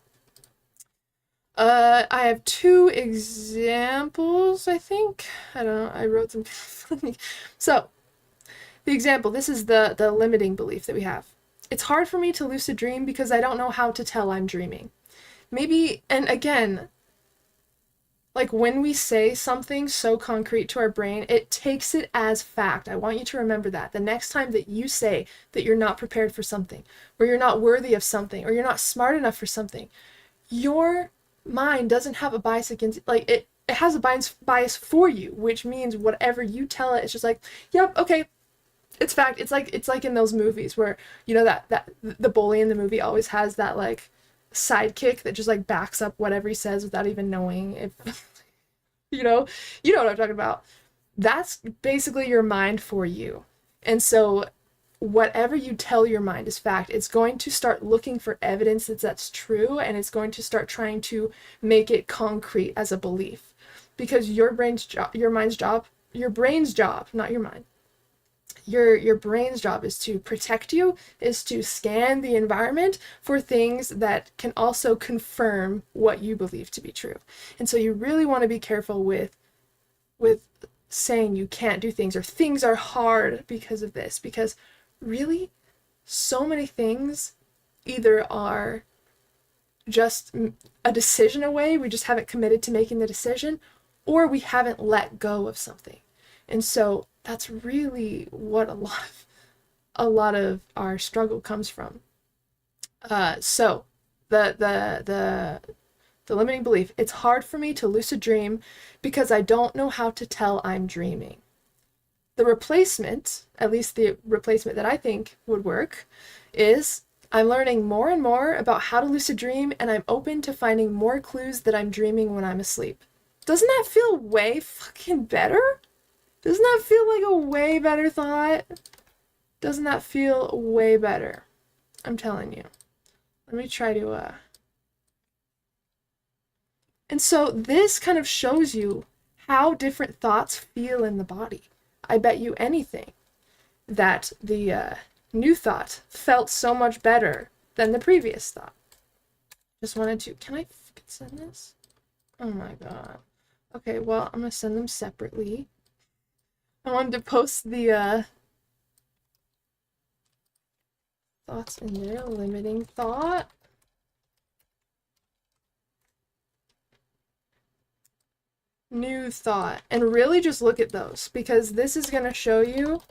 I have 2 examples, I think. I don't know, I wrote them. So the example, this is the limiting belief that we have. It's hard for me to lucid dream because I don't know how to tell I'm dreaming. Maybe, and again, like when we say something so concrete to our brain, it takes it as fact. I want you to remember that. The next time that you say that you're not prepared for something, or you're not worthy of something, or you're not smart enough for something, your mind doesn't have a bias against, like it has a bias for you, which means whatever you tell it, it's just like, yep, okay, it's fact. It's like in those movies where, you know, that the bully in the movie always has that like sidekick that just like backs up whatever he says without even knowing if you know what I'm talking about. That's basically your mind for you. And so whatever you tell your mind is fact. It's going to start looking for evidence that's true, and it's going to start trying to make it concrete as a belief, because your brain's job, not your mind. Your brain's job is to protect you, is to scan the environment for things that can also confirm what you believe to be true. And so you really want to be careful with saying you can't do things, or things are hard because of this, because really so many things either are just a decision away, we just haven't committed to making the decision, or we haven't let go of something. And so that's really what a lot of our struggle comes from. So the limiting belief, it's hard for me to lucid dream because I don't know how to tell I'm dreaming. The replacement, at least the replacement that I think would work, is I'm learning more and more about how to lucid dream, and I'm open to finding more clues that I'm dreaming when I'm asleep. Doesn't that feel way fucking better? Doesn't that feel like a way better thought? Doesn't that feel way better? I'm telling you. Let me try to, And so this kind of shows you how different thoughts feel in the body. I bet you anything that the new thought felt so much better than the previous thought. Just wanted to, can I send this? Oh my god. Okay, well, I'm gonna send them separately. I wanted to post the thoughts in there. Limiting thought. New thought. And really just look at those, because this is going to show you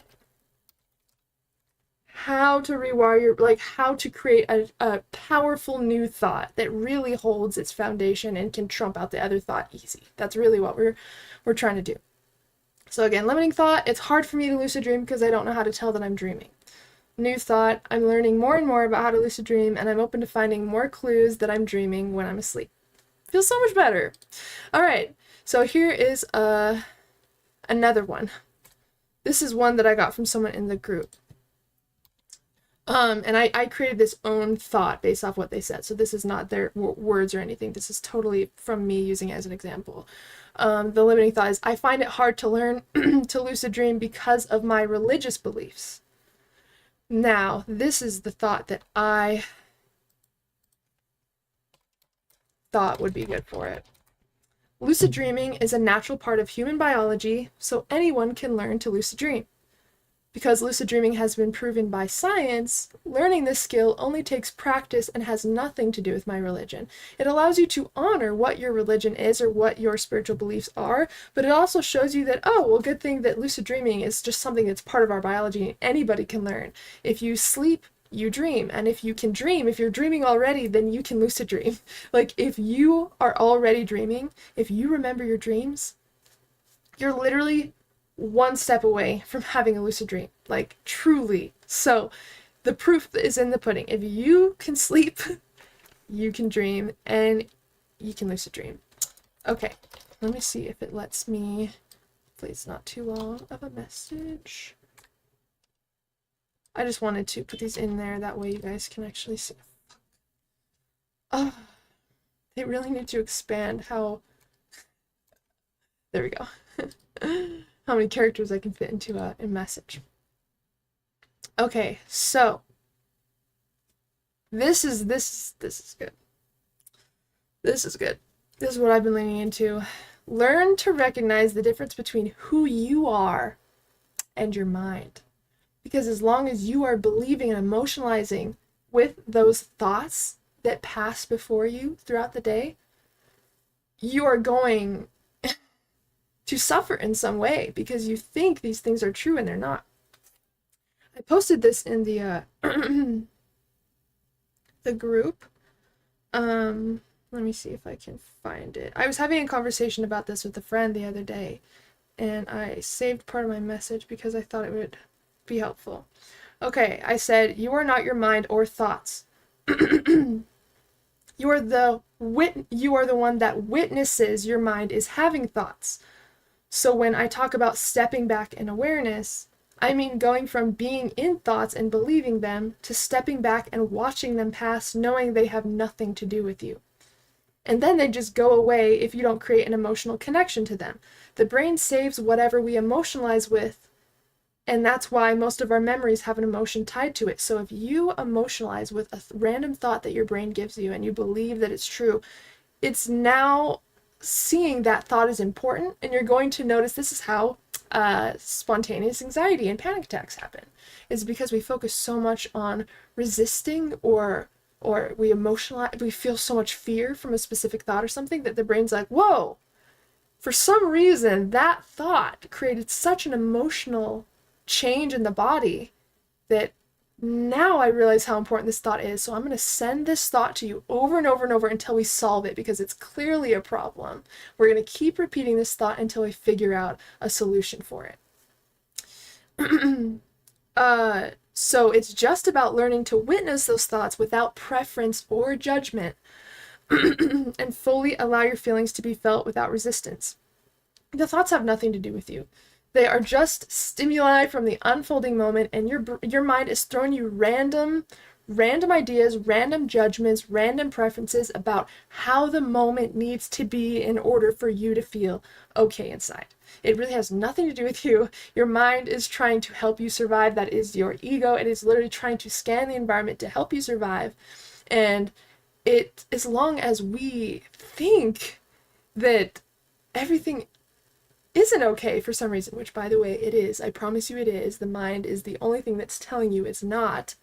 how to rewire your, like how to create a powerful new thought that really holds its foundation and can trump out the other thought easy. That's really what we're trying to do. So again, limiting thought, it's hard for me to lucid dream because I don't know how to tell that I'm dreaming. New thought, I'm learning more and more about how to lucid dream, and I'm open to finding more clues that I'm dreaming when I'm asleep. Feels so much better. All right, so here is another one. This is one that I got from someone in the group. And I created this own thought based off what they said. So this is not their words or anything. This is totally from me using it as an example. The limiting thought is, I find it hard to learn to lucid dream because of my religious beliefs. Now, this is the thought that I thought would be good for it. Lucid dreaming is a natural part of human biology, so anyone can learn to lucid dream. Because lucid dreaming has been proven by science, learning this skill only takes practice and has nothing to do with my religion. It allows you to honor what your religion is or what your spiritual beliefs are, but it also shows you that, oh, well, good thing that lucid dreaming is just something that's part of our biology and anybody can learn. If you sleep, you dream, and if you can dream, if you're dreaming already, then you can lucid dream. Like, if you are already dreaming, if you remember your dreams, you're literally one step away from having a lucid dream, like truly. So the proof is in the pudding. If you can sleep, you can dream, and you can lucid dream. Okay, let me see if it lets me. Hopefully it's not too long of a message. I just wanted to put these in there, that way you guys can actually see. Oh, they really need to expand how, there we go, how many characters I can fit into a message. Okay, so this is good. This is good. This is what I've been leaning into. Learn to recognize the difference between who you are and your mind. Because as long as you are believing and emotionalizing with those thoughts that pass before you throughout the day, you are going to suffer in some way because you think these things are true and they're not. I posted this in the the group. Let me see if I can find it. I was having a conversation about this with a friend the other day, and I saved part of my message because I thought it would be helpful. Okay, I said, you are not your mind or thoughts. You are the one that witnesses your mind is having thoughts. So when I talk about stepping back in awareness, I mean going from being in thoughts and believing them to stepping back and watching them pass, knowing they have nothing to do with you. And then they just go away if you don't create an emotional connection to them. The brain saves whatever we emotionalize with, and that's why most of our memories have an emotion tied to it. So if you emotionalize with a random thought that your brain gives you and you believe that it's true, it's now seeing that thought is important, and you're going to notice this is how spontaneous anxiety and panic attacks happen. It's because we focus so much on resisting or we feel so much fear from a specific thought or something that the brain's like, whoa, for some reason that thought created such an emotional change in the body that now I realize how important this thought is, so I'm going to send this thought to you over and over and over until we solve it, because it's clearly a problem. We're going to keep repeating this thought until we figure out a solution for it. So it's just about learning to witness those thoughts without preference or judgment and fully allow your feelings to be felt without resistance. The thoughts have nothing to do with you. They are just stimuli from the unfolding moment, and your mind is throwing you random ideas, random judgments, random preferences about how the moment needs to be in order for you to feel okay inside. It really has nothing to do with you. Your mind is trying to help you survive. That is your ego. It is literally trying to scan the environment to help you survive. And as long as we think that everything isn't okay for some reason, which by the way it is, I promise you it is, the mind is the only thing that's telling you it's not.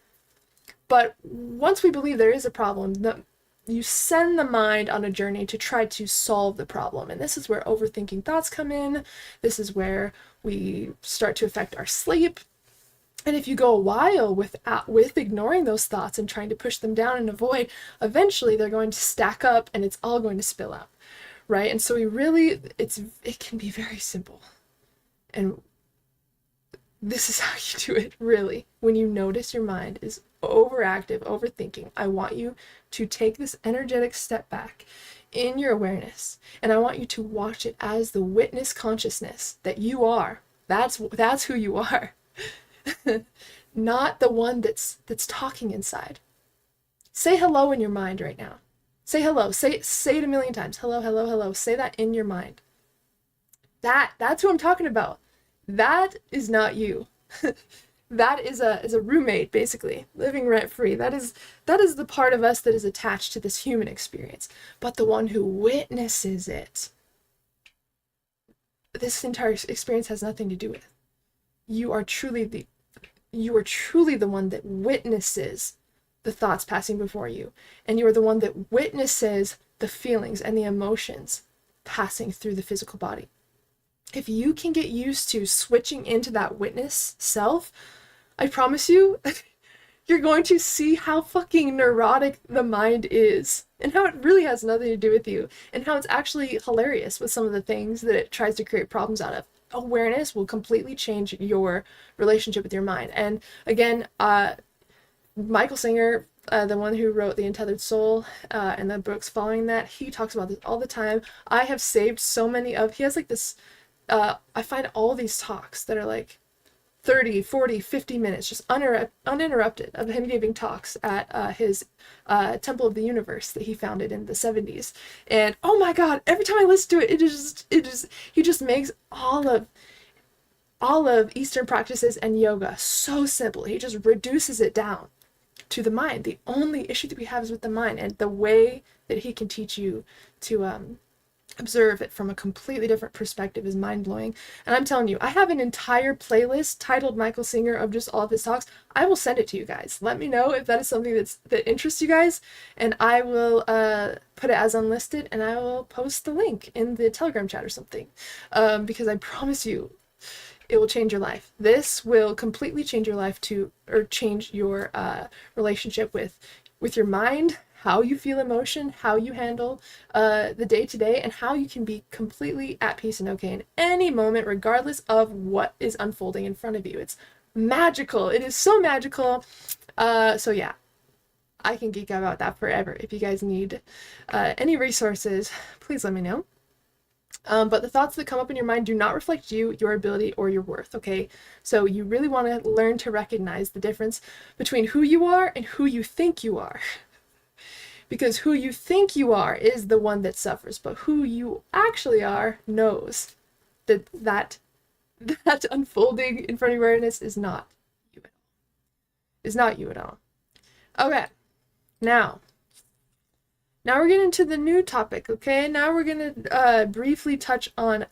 But once we believe there is a problem, you send the mind on a journey to try to solve the problem. And this is where overthinking thoughts come in. This is where we start to affect our sleep. And if you go a while with ignoring those thoughts and trying to push them down and avoid, eventually they're going to stack up and it's all going to spill out, right? And so it can be very simple. And this is how you do it, really. When you notice your mind is overactive, overthinking, I want you to take this energetic step back in your awareness, and I want you to watch it as the witness consciousness that you are. That's who you are. Not the one that's talking inside. Say hello in your mind right now. Say hello. Say it a million times. Hello, hello, hello. Say that in your mind. That's who I'm talking about. That is not you. That is a roommate, basically, living rent-free. That is the part of us that is attached to this human experience. But the one who witnesses it, this entire experience has nothing to do with. You are truly the one that witnesses the thoughts passing before you, and you are the one that witnesses the feelings and the emotions passing through the physical body. If you can get used to switching into that witness self, I promise you, you're going to see how fucking neurotic the mind is, and how it really has nothing to do with you, and how it's actually hilarious with some of the things that it tries to create problems out of. Awareness will completely change your relationship with your mind. And again, Michael Singer, the one who wrote The Untethered Soul, and the books following that, he talks about this all the time. I have saved so many he has like this, I find all these talks that are like 30, 40, 50 minutes, just uninterrupted, of him giving talks at his Temple of the Universe that he founded in the 70s. And oh my god, every time I listen to it, he just makes all of Eastern practices and yoga so simple. He just reduces it down to the mind. The only issue that we have is with the mind, and the way that he can teach you to observe it from a completely different perspective is mind-blowing. And I'm telling you, I have an entire playlist titled Michael Singer of just all of his talks. I will send it to you guys. Let me know if that is something that interests you guys, and I will put it as unlisted, and I will post the link in the Telegram chat or something, because I promise you it will change your life. This will completely change your life or change your relationship with your mind, how you feel emotion, how you handle the day-to-day, and how you can be completely at peace and okay in any moment, regardless of what is unfolding in front of you. It's magical. It is so magical. So yeah, I can geek out about that forever. If you guys need any resources, please let me know. But the thoughts that come up in your mind do not reflect you, your ability, or your worth, okay? So you really want to learn to recognize the difference between who you are and who you think you are. Because who you think you are is the one that suffers, but who you actually are knows that unfolding in front of your awareness is not you at all. Is not you at all. Okay, now we're getting to the new topic, okay? Now we're gonna briefly touch on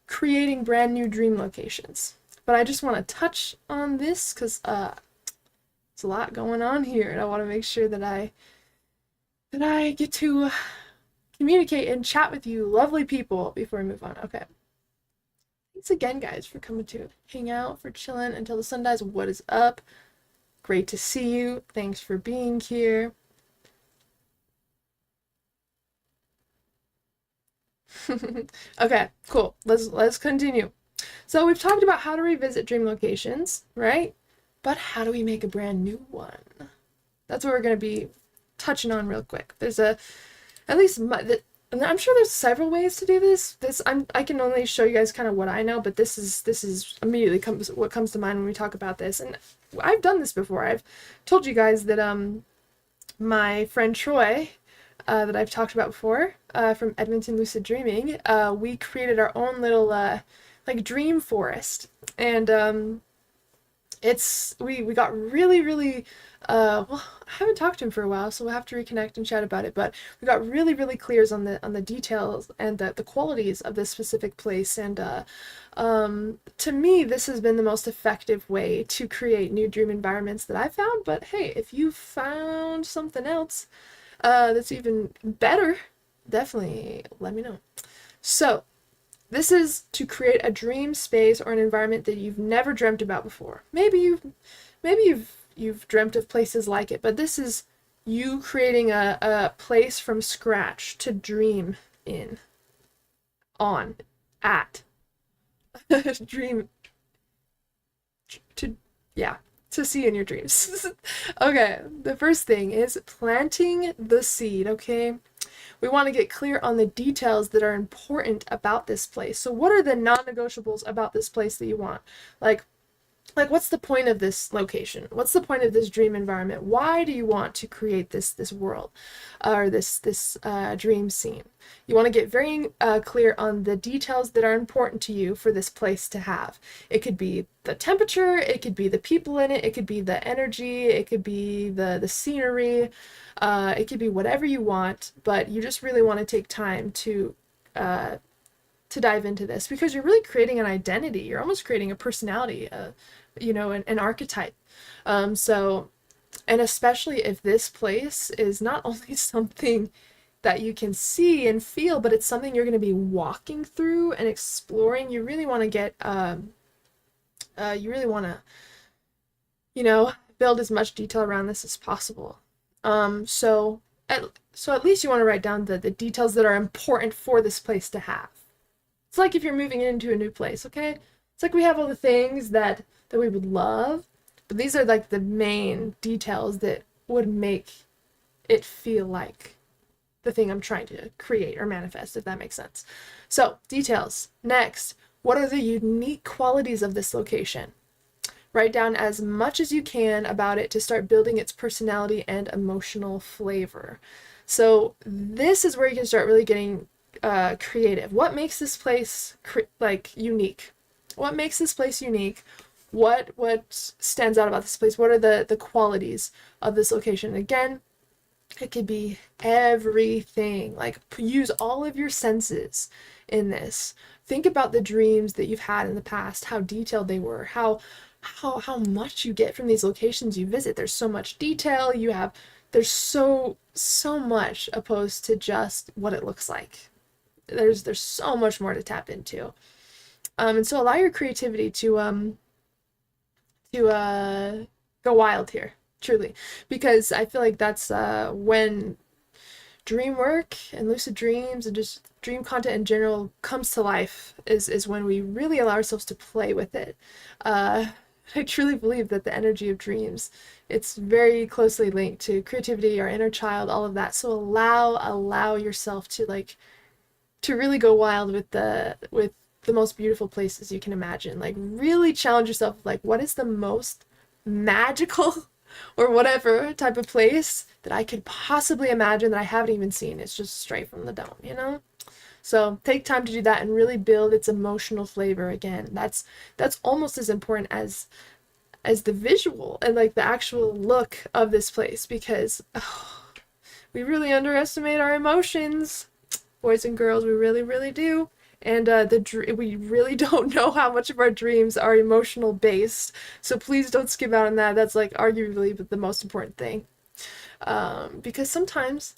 creating brand new dream locations. But I just want to touch on this because there's a lot going on here, and I want to make sure that I get to communicate and chat with you lovely people before we move on. Okay. Thanks again, guys, for coming to hang out, for chilling until the sun dies. What is up? Great to see you. Thanks for being here. Okay, cool. Let's continue. So we've talked about how to revisit dream locations, right? But how do we make a brand new one? That's what we're going to be touching on real quick. There's and I'm sure there's several ways to do this. I can only show you guys kind of what I know, but this is immediately what comes to mind when we talk about this. And I've done this before. I've told you guys that my friend Troy, that I've talked about before, from Edmonton Lucid Dreaming, we created our own little like dream forest, and we got really well, I haven't talked to him for a while, so we'll have to reconnect and chat about it, but we got really clears on the details and the qualities of this specific place. And to me, this has been the most effective way to create new dream environments that I've found. But hey, if you found something else that's even better, definitely let me know. So this is to create a dream space or an environment that you've never dreamt about before. Maybe you've dreamt of places like it, but this is you creating a place from scratch to dream in, on, at, dream, to see in your dreams. Okay, the first thing is planting the seed, okay? We want to get clear on the details that are important about this place. So what are the non-negotiables about this place that you want? Like what's the point of this location? What's the point of this dream environment? Why do you want to create this world, or this dream scene? You want to get very clear on the details that are important to you for this place to have. It could be the temperature, it could be the people in it could be the energy, it could be the scenery, it could be whatever you want, but you just really want to take time to dive into this, because you're really creating an identity. You're almost creating a personality, an archetype. So, and especially if this place is not only something that you can see and feel, but it's something you're going to be walking through and exploring, you really want to get, build as much detail around this as possible. So at least you want to write down the details that are important for this place to have. It's like if you're moving into a new place, okay? It's like we have all the things that we would love, but these are like the main details that would make it feel like the thing I'm trying to create or manifest, if that makes sense. So, details. Next, what are the unique qualities of this location? Write down as much as you can about it to start building its personality and emotional flavor. So this is where you can start really getting creative. What makes this place unique? What makes this place unique? What stands out about this place? What are the qualities of this location? Again, it could be everything. Like, use all of your senses in this. Think about the dreams that you've had in the past, how detailed they were, how much you get from these locations you visit. There's so much detail. There's so much opposed to just what it looks like. There's so much more to tap into. And so allow your creativity to go wild here, truly, because I feel like that's when dream work and lucid dreams and just dream content in general comes to life, is when we really allow ourselves to play with it. I truly believe that the energy of dreams, it's very closely linked to creativity, our inner child, all of that. So allow yourself to really go wild with the most beautiful places you can imagine. Like, really challenge yourself, like, what is the most magical or whatever type of place that I could possibly imagine that I haven't even seen? It's just straight from the dome, you know? So take time to do that and really build its emotional flavor. Again, that's almost as important as the visual and like the actual look of this place, because we really underestimate our emotions, boys and girls. We really do. And we really don't know how much of our dreams are emotional based. So please don't skip out on that. That's like arguably the most important thing, because sometimes,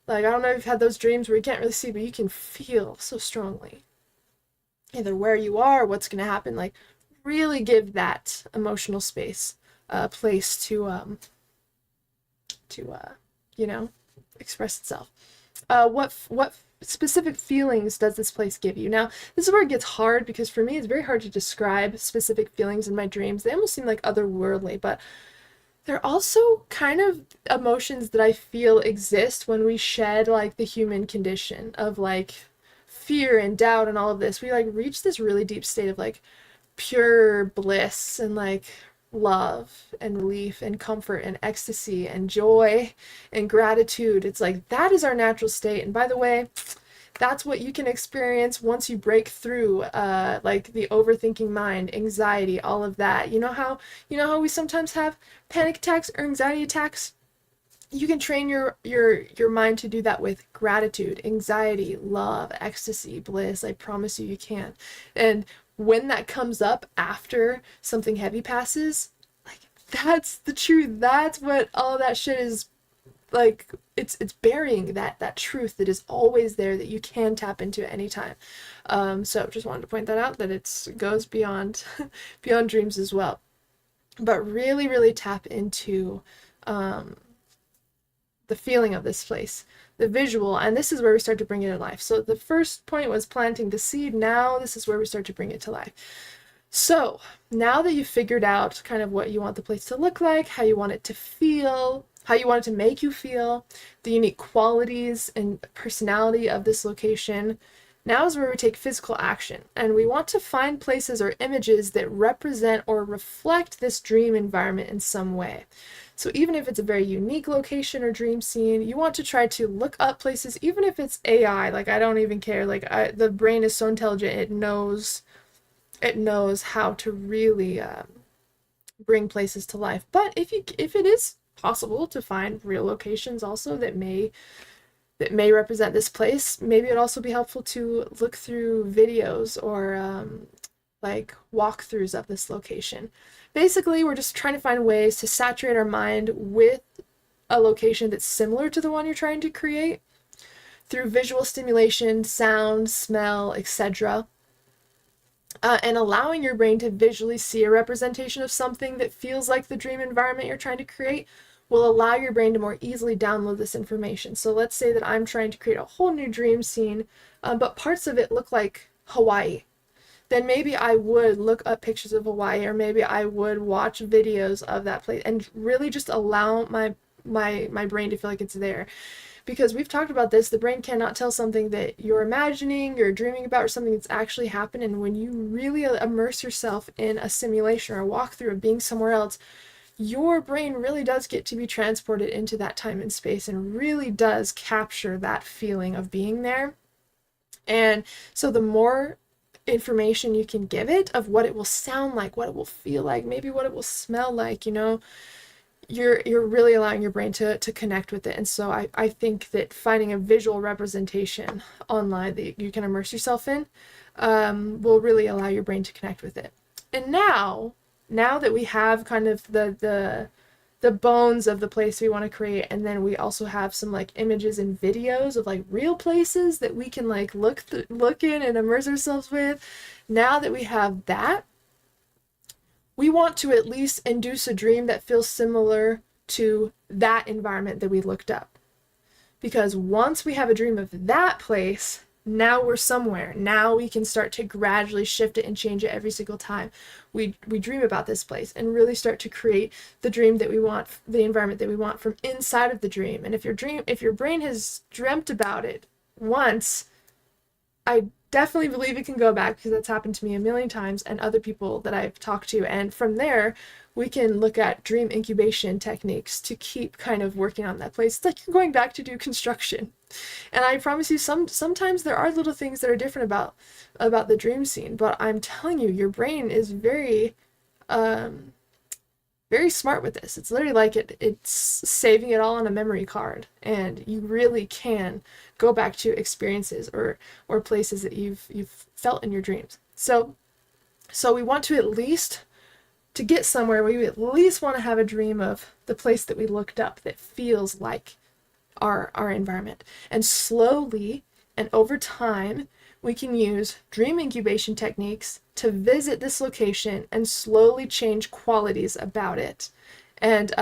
like, I don't know if you've had those dreams where you can't really see, but you can feel so strongly either where you are, what's going to happen. Like, really give that emotional space a place to express itself. What specific feelings does this place give you? Now, this is where it gets hard, because for me, it's very hard to describe specific feelings in my dreams. They almost seem like otherworldly, but they're also kind of emotions that I feel exist when we shed like the human condition of like fear and doubt and all of this. We like reach this really deep state of like pure bliss and like love and relief and comfort and ecstasy and joy and gratitude. It's like that is our natural state. And by the way, that's what you can experience once you break through like the overthinking mind, anxiety, all of that. You know how we sometimes have panic attacks or anxiety attacks? You can train your mind to do that with gratitude, anxiety, love, ecstasy, bliss. I promise you can. And when that comes up after something heavy passes, like, that's the truth. That's what all that shit is. Like, it's burying that truth that is always there, that you can tap into at any time. So just wanted to point that out, that it goes beyond beyond dreams as well. But really tap into the feeling of this place, the visual, and this is where we start to bring it to life. So the first point was planting the seed. Now this is where we start to bring it to life. So now that you've figured out kind of what you want the place to look like, how you want it to feel, how you want it to make you feel, the unique qualities and personality of this location, now is where we take physical action, and we want to find places or images that represent or reflect this dream environment in some way. So even if it's a very unique location or dream scene, you want to try to look up places, even if it's AI. Like, I don't even care. Like, the brain is so intelligent, it knows how to really bring places to life. But if it is possible to find real locations also that may represent this place, maybe it'd also be helpful to look through videos or like walkthroughs of this location. Basically, we're just trying to find ways to saturate our mind with a location that's similar to the one you're trying to create through visual stimulation, sound, smell, etc. And allowing your brain to visually see a representation of something that feels like the dream environment you're trying to create will allow your brain to more easily download this information. So let's say that I'm trying to create a whole new dream scene, but parts of it look like Hawaii. Then maybe I would look up pictures of Hawaii, or maybe I would watch videos of that place and really just allow my brain to feel like it's there. Because we've talked about this, the brain cannot tell something that you're imagining, you're dreaming about, or something that's actually happened. And when you really immerse yourself in a simulation or a walkthrough of being somewhere else, your brain really does get to be transported into that time and space and really does capture that feeling of being there. And so the more information you can give it of what it will sound like, what it will feel like, maybe what it will smell like, you're really allowing your brain to connect with it. And so I think that finding a visual representation online that you can immerse yourself in will really allow your brain to connect with it. And now that we have kind of the bones of the place we want to create, and then we also have some like images and videos of like real places that we can like look in and immerse ourselves with, now that we have that, we want to at least induce a dream that feels similar to that environment that we looked up. Because once we have a dream of that place, now we're somewhere. Now we can start to gradually shift it and change it every single time we dream about this place, and really start to create the dream that we want, the environment that we want from inside of the dream. And if your brain has dreamt about it once, I definitely believe it can go back, because that's happened to me a million times and other people that I've talked to. And from there, we can look at dream incubation techniques to keep kind of working on that place. It's like you're going back to do construction. And I promise you, sometimes there are little things that are different about the dream scene, but I'm telling you, your brain is very very smart with this. It's literally like it's saving it all on a memory card, and you really can go back to experiences or places that you've felt in your dreams. So we want to, at least to get somewhere, we at least want to have a dream of the place that we looked up that feels like our environment. And slowly and over time, we can use dream incubation techniques to visit this location and slowly change qualities about it. And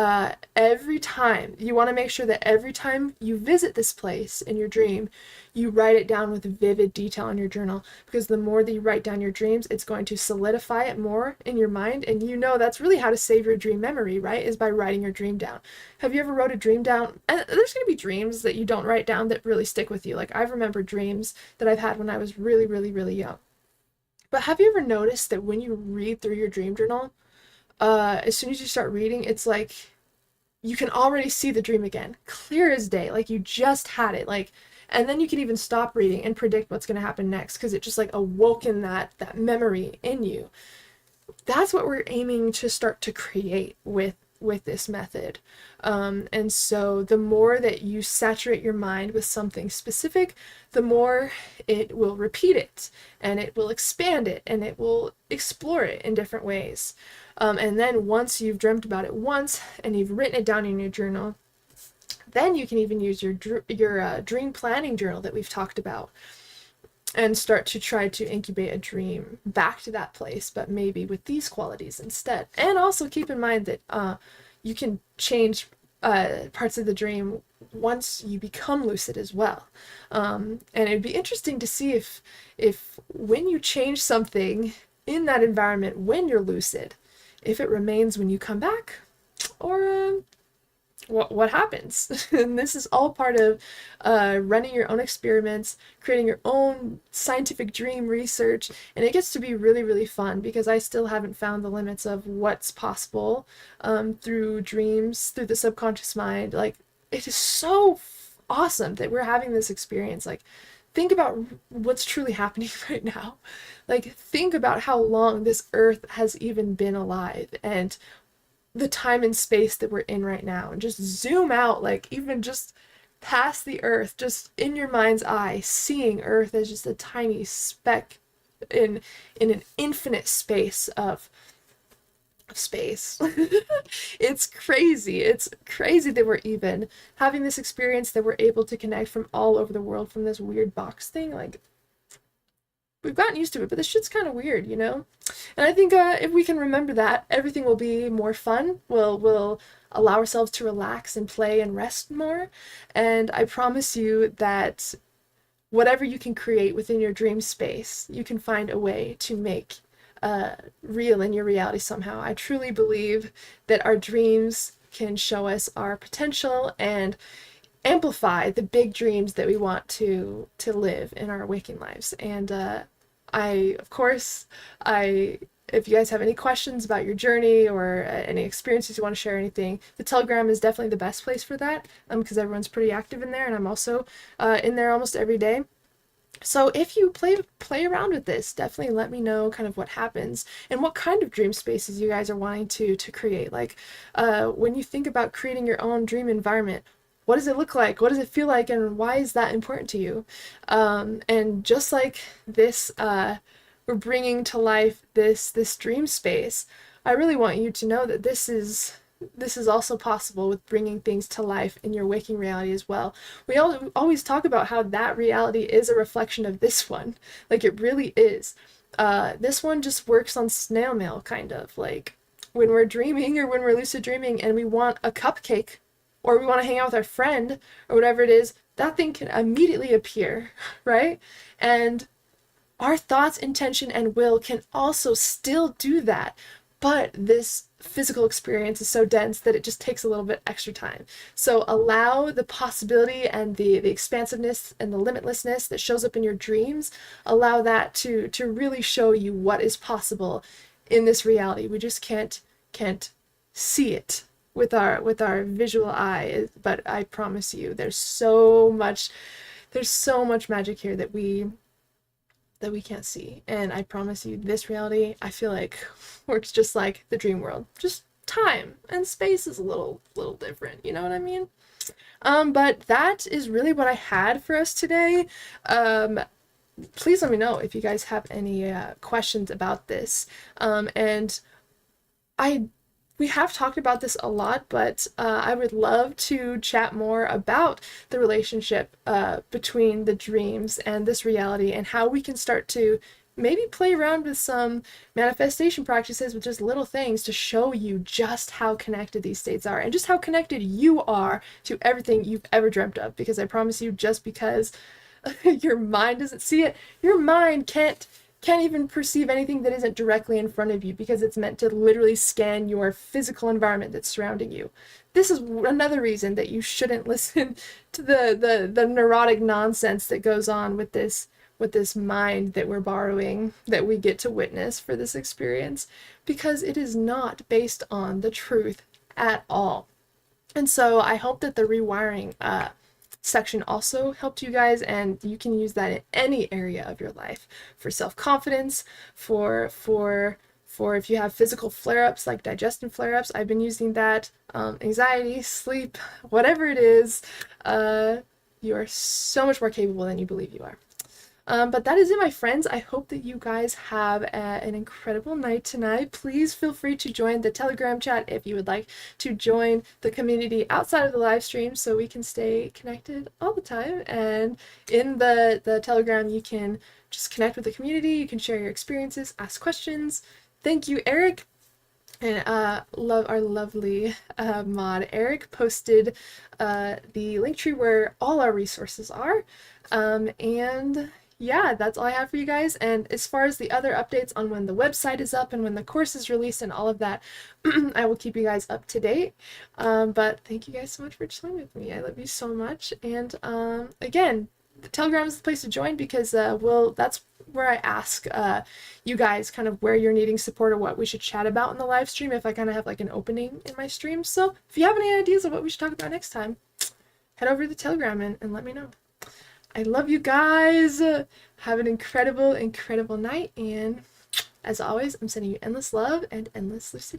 every time, you want to make sure that every time you visit this place in your dream, you write it down with vivid detail in your journal, because the more that you write down your dreams, it's going to solidify it more in your mind. And that's really how to save your dream memory, right? Is by writing your dream down. Have you ever wrote a dream down? And there's going to be dreams that you don't write down that really stick with you. Like, I've remembered dreams that I've had when I was really, really, really young. But have you ever noticed that when you read through your dream journal, as soon as you start reading, it's like you can already see the dream again, clear as day, like you just had it, like, and then you can even stop reading and predict what's going to happen next, because it just like awoken that memory in you. That's what we're aiming to start to create with this method. And so the more that you saturate your mind with something specific, the more it will repeat it, and it will expand it, and it will explore it in different ways. And then once you've dreamt about it once and you've written it down in your journal, then you can even use your dream planning journal that we've talked about, and start to try to incubate a dream back to that place, but maybe with these qualities instead. And also keep in mind that you can change parts of the dream once you become lucid as well. And it'd be interesting to see if when you change something in that environment when you're lucid, if it remains when you come back, or what happens. And this is all part of running your own experiments, creating your own scientific dream research, and it gets to be really, really fun, because I still haven't found the limits of what's possible through dreams, through the subconscious mind. Like, it is so awesome that we're having this experience. Like, think about what's truly happening right now. Like, think about how long this earth has even been alive, and the time and space that we're in right now, and just zoom out, like even just past the earth, just in your mind's eye, seeing earth as just a tiny speck in an infinite space of space. It's crazy that we're even having this experience, that we're able to connect from all over the world from this weird box thing. Like, we've gotten used to it, but this shit's kind of weird, And I think if we can remember that, everything will be more fun. We'll allow ourselves to relax and play and rest more. And I promise you that whatever you can create within your dream space, you can find a way to make real in your reality somehow. I truly believe that our dreams can show us our potential and amplify the big dreams that we want to live in our waking lives. And of course, if you guys have any questions about your journey or any experiences you want to share, anything, the Telegram is definitely the best place for that, because everyone's pretty active in there, and I'm also in there almost every day. So if you play around with this, definitely let me know kind of what happens and what kind of dream spaces you guys are wanting to create. Like when you think about creating your own dream environment, what does it look like? What does it feel like? And why is that important to you? And just like this, we're bringing to life this dream space. I really want you to know that this is also possible with bringing things to life in your waking reality as well. We always talk about how that reality is a reflection of this one. Like, it really is. This one just works on snail mail, kind of. Like, when we're dreaming or when we're lucid dreaming and we want a cupcake, or we want to hang out with our friend, or whatever it is, that thing can immediately appear, right? And our thoughts, intention, and will can also still do that, but this physical experience is so dense that it just takes a little bit extra time. So allow the possibility and the expansiveness and the limitlessness that shows up in your dreams, allow that to really show you what is possible in this reality. We just can't see it with our visual eye, but I promise you there's so much magic here that we can't see. And I promise you, this reality, I feel like, works just like the dream world. Just time and space is a little different, you know what I mean? But that is really what I had for us today. Please let me know if you guys have any questions about this. And we have talked about this a lot, but I would love to chat more about the relationship between the dreams and this reality, and how we can start to maybe play around with some manifestation practices with just little things to show you just how connected these states are and just how connected you are to everything you've ever dreamt of. Because I promise you, just because your mind doesn't see it, your mind can't even perceive anything that isn't directly in front of you, because it's meant to literally scan your physical environment that's surrounding you. This is another reason that you shouldn't listen to the neurotic nonsense that goes on with this mind that we're borrowing, that we get to witness for this experience, because it is not based on the truth at all. And so I hope that the rewiring section also helped you guys, and you can use that in any area of your life, for self-confidence, for if you have physical flare-ups like digestion flare-ups. I've been using that, anxiety, sleep, whatever it is. You are so much more capable than you believe you are. But that is it, my friends. I hope that you guys have an incredible night tonight. Please feel free to join the Telegram chat if you would like to join the community outside of the live stream, so we can stay connected all the time. And in the Telegram, you can just connect with the community. You can share your experiences, ask questions. Thank you, Eric. And love our lovely mod. Eric posted the link tree where all our resources are. And yeah, that's all I have for you guys. And as far as the other updates on when the website is up and when the course is released and all of that, I will keep you guys up to date. But thank you guys so much for joining with me. I love you so much. And again, the Telegram is the place to join, because that's where I ask you guys kind of where you're needing support or what we should chat about in the live stream, if I kind of have like an opening in my stream. So if you have any ideas of what we should talk about next time, head over to the Telegram and let me know. I love you guys. Have an incredible night. And as always, I'm sending you endless love and endless lucidity.